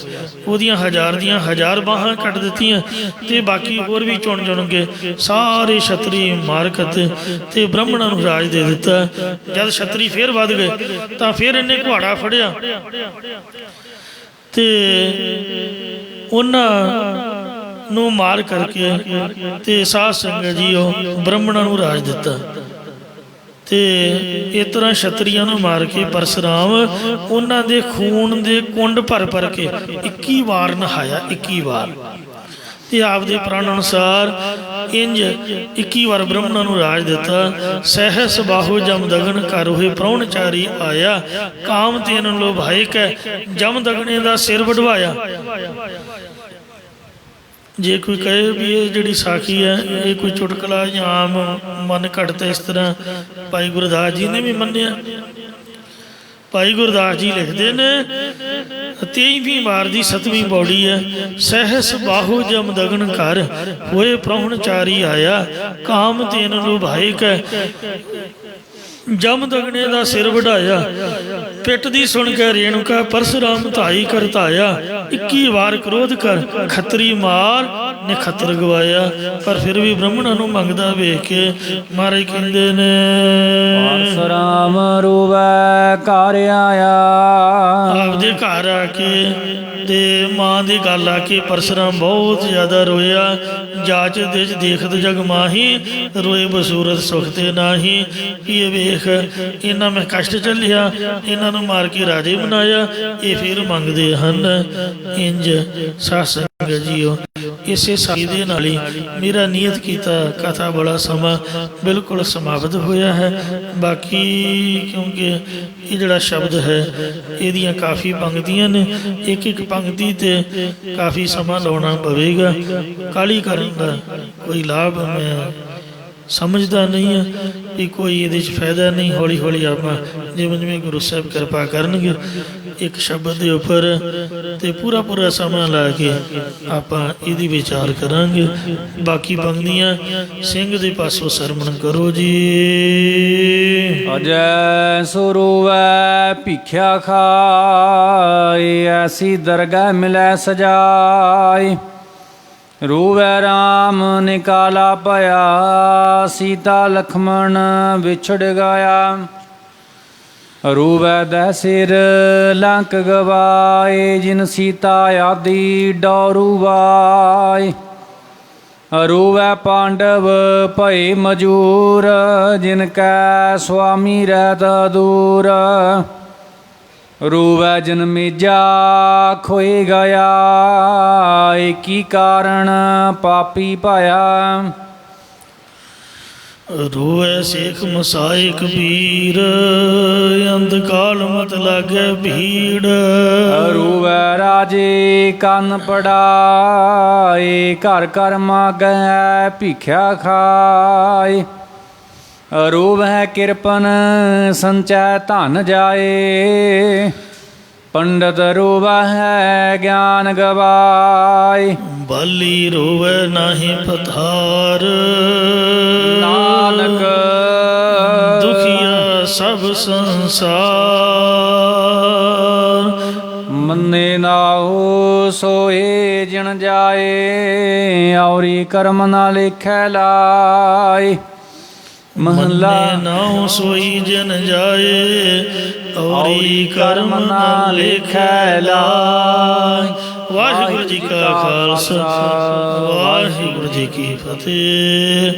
ਉਹਦੀਆਂ 1000 ਦੀਆਂ 1000 ਬਾਹਾਂ ਕੱਟ ਦਿੱਤੀਆਂ। ਤੇ ਬਾਕੀ ਹੋਰ ਵੀ ਚੁਣ ਚੁਣ ਕੇ ਸਾਰੇ ਛਤਰੀ ਮਾਰ ਕੱਤੇ ਤੇ ਬ੍ਰਾਹਮਣਾਂ ਨੂੰ ਰਾਜ ਦੇ ਦਿੱਤਾ। ਜਦ ਛਤਰੀ ਫੇਰ ਵੱਧ ਗਏ ਤਾਂ ਫਿਰ ਇਹਨੇ ਕੁਹਾੜਾ ਫੜਿਆ ਤੇ ਉਹਨਾਂ ਨੂੰ ਮਾਰ ਕਰਕੇ ਤੇ ਸਾਧ ਸੰਗਤ ਜੀ ਉਹ ਬ੍ਰਾਹਮਣਾਂ ਨੂੰ ਰਾਜ ਦਿੱਤਾ। ਤੇ ਇਸ ਤਰ੍ਹਾਂ ਛਤਰੀਆਂ ਨੂੰ ਮਾਰ ਕੇ ਪਰਸ਼ੁਰਾਮ ਉਹਨਾਂ ਦੇ ਖੂਨ ਦੇ ਕੁੰਡ ਭਰ ਭਰ ਕੇ 21 ਵਾਰ ਨਹਾਇਆ। 21 ਵਾਰ ਤੇ ਆਪਦੇ ਪ੍ਰਣ ਅਨੁਸਾਰ ਇੰਜ 21 ਵਾਰ ਬ੍ਰਾਹਮਣਾਂ ਨੂੰ ਰਾਜ ਦਿੱਤਾ। ਸਹਿਸ ਬਾਹੂ ਜਮ ਦਗਨ ਕਰ ਹੋਏ ਪ੍ਰਾਹੁਣਚਾਰੀ ਆਇਆ, ਕਾਮ ਤੈਨ ਲੋਭਾਏ ਕੈ ਜਮ ਦਗਣੇ ਦਾ ਸਿਰ ਵਢਵਾਇਆ। ਜੇ ਕੋਈ ਕਹੇ ਵੀ ਇਹ ਜਿਹੜੀ ਸਾਖੀ ਹੈ ਇਹ ਕੋਈ ਚੁਟਕਲਾ ਜਾਂ ਆਮ ਮਨ ਘੜਤ, ਇਸ ਤਰ੍ਹਾਂ ਭਾਈ ਗੁਰਦਾਸ ਜੀ ਨੇ ਵੀ ਮੰਨਿਆ। ਭਾਈ ਗੁਰਦਾਸ ਜੀ ਲਿਖਦੇ ਨੇ 23ਵੀਂ ਵਾਰ ਦੀ 7ਵੀਂ ਪੌੜੀ ਹੈ। ਸਹਿਸ ਬਾਹੂ ਜਮ ਦਗਨ ਘਰ ਹੋਏ ਪ੍ਰਾਹੁਣਚਾਰੀ ਆਇਆ, ਕਾਮ ਤੈਨ ਲੁਭਾਏ ਕੈ ਜਮ ਦਗਣੇ ਦਾ ਸਿਰ ਵਢਾਇਆ। ਪਿੱਟ ਦੀ ਸੁਣ ਕੇ ਰੇਣੂਕਾ ਪਰਸ਼ੁਰਾਮ ਧਾਈ ਕਰ ਧਾਇਆ, 21 ਵਾਰ ਕ੍ਰੋਧ ਕਰ ਖੱਤਰੀ ਮਾਰ ਨੇ ਖੱਤਰ ਗਵਾਇਆ। ਪਰ ਫਿਰ ਵੀ ਬ੍ਰਾਹਮਣਾਂ ਨੂੰ ਮੰਗਦਾ ਵੇਖ ਕੇ ਮਹਾਰਾਜ ਕਹਿੰਦੇ ਨੇ ਪਰਸ਼ੁਰਾਮ ਰੋਵੈ ਘਰ ਆਇਆ। ਆਪਦੇ ਘਰ ਆ ਕੇ ਤੇ ਮਾਂ ਦੀ ਗੱਲ ਆ ਕੇ ਪਰਸ਼ੁਰਾਮ ਬਹੁਤ ਜ਼ਿਆਦਾ ਰੋਇਆ। ਜਾਚ ਦੇ ਦੇਖਤ ਜਗ ਮਾਹੀ, ਰੋਏ ਬਸੂਰਤ ਸੁਖ ਤੇ ਨਾਹੀ। ਇਹ ਵੇਖ ਇਹਨਾਂ ਮੈਂ ਕਸ਼ਟ ਝੱਲਿਆ, ਇਹਨਾਂ ਨੂੰ ਮਾਰ ਕੇ ਰਾਜੇ ਬਣਾਇਆ, ਇਹ ਫਿਰ ਮੰਗਦੇ ਹਨ। ਇੰਜ ਸਾਧ ਸੰਗਤ ਜੀਓ ਇਸੇ ਸਾਈ ਦੇ ਨਾਲ ਹੀ ਮੇਰਾ ਨਿਯਤ ਕੀਤਾ ਕਥਾ ਬੜਾ ਸਮਾਂ ਬਿਲਕੁਲ ਸਮਾਪਤ ਹੋਇਆ ਹੈ। ਬਾਕੀ ਕਿਉਂਕਿ ਇਹ ਜਿਹੜਾ ਸ਼ਬਦ ਹੈ ਇਹਦੀਆਂ ਕਾਫੀ ਪੰਕਤੀਆਂ ਨੇ, ਇੱਕ ਇੱਕ ਪੰਕਤੀ ਤੇ ਕਾਫੀ ਸਮਾਂ ਲਾਉਣਾ ਪਵੇਗਾ। ਕਾਹਲੀ ਕਰਨ ਦਾ ਕੋਈ ਲਾਭ ਮੈਂ ਸਮਝਦਾ ਨਹੀਂ ਹਾਂ ਵੀ ਕੋਈ ਇਹਦੇ 'ਚ ਫਾਇਦਾ ਨਹੀਂ। ਹੌਲੀ ਹੌਲੀ ਆਪਾਂ ਜਿਵੇਂ ਜਿਵੇਂ ਗੁਰੂ ਸਾਹਿਬ ਕਿਰਪਾ ਕਰਨਗੇ ਇੱਕ ਸ਼ਬਦ ਦੇ ਉੱਪਰ ਤੇ ਪੂਰਾ ਪੂਰਾ ਸਮਾਂ ਲਾ ਕੇ ਆਪਾਂ ਇਹਦੀ ਵਿਚਾਰ ਕਰਾਂਗੇ। ਬਾਕੀ ਪੰਕਤੀਆਂ ਸਿੰਘ ਦੇ ਪਾਸੋਂ ਸਰਵਣ ਕਰੋ ਜੀ। ਅਜੈ ਸੋ ਰੋਵੈ ਭਿਖਿਆ ਖਾਏ, ਐਸੀ ਦਰਗਹਿ ਮਿਲੈ ਸਜਾਏ। ਰੋਵੈ ਰਾਮ ਨਿਕਾਲਾ ਭਇਆ, ਸੀਤਾ ਲਖਮਣ ਵਿਛੜ ਗਿਆ। ਰੋਵੈ ਦਹਿ ਸਿਰ ਲੰਕ ਗਵਾਏ, ਜਿਨ ਸੀਤਾ ਆਦਿ ਡੋਰੂ ਵਾਏ। ਰੋਵੈ ਪਾਂਡਵ ਭਏ ਮਜੂਰ, ਜਿਨ ਕੈ ਸੁਆਮੀ ਰਹਿਤ ਦੂਰ। ਰੋਵੈ ਜਨ ਮੇਜਾ ਖੋਏ ਗਿਆ, ਏਕੀ ਕਾਰਣ ਪਾਪੀ ਪਾਇਆ। ਰੋਵੈ ਸੇਖ ਮਸਾਏ ਕਬੀਰ, ਅੰਧਕਾਲ ਮਤ ਲਾਗੇ ਭੀੜ। ਰੋਵੈ ਰਾਜੇ ਕੰਨ ਪੜਾਏ, ਘਰ ਘਰ ਮਾਗੈ ਭਿਖਿਆ ਖਾਏ। ਰੋਵੈ ਕਿਰਪਨ ਸੰਚੈ ਧਨ ਜਾਏ, ਪੰਡਤ ਰੋਵੈ ਹੈ ਗਿਆਨ ਗਵਾਏ। ਬਾਲੀ ਰੋਵੈ ਨਾਹੀ ਪਥਾਰ, ਨਾਨਕ ਦੁਖੀਆ ਸਭ ਸੰਸਾਰ। ਮੰਨੇ ਨਾਉ ਸੋਏ ਜਿਣ ਜਾਏ, ਔਰੀ ਕਰਮ ਨਾ ਲੇਖੈ ਲਾਏ। ਮਹਲਾ ਮੰਨੇ ਨਾਉ ਸੋਈ ਜਨ ਜਾਏ, ਔਰੀ ਕਰਮ ਨਾ ਲੇਖੈ ਲਾਇ। ਵਾਹਿਗੁਰੂ ਜੀ ਕਾ ਖਾਲਸਾ, ਵਾਹਿਗੁਰੂ ਜੀ ਕੀ ਫਤਿਹ।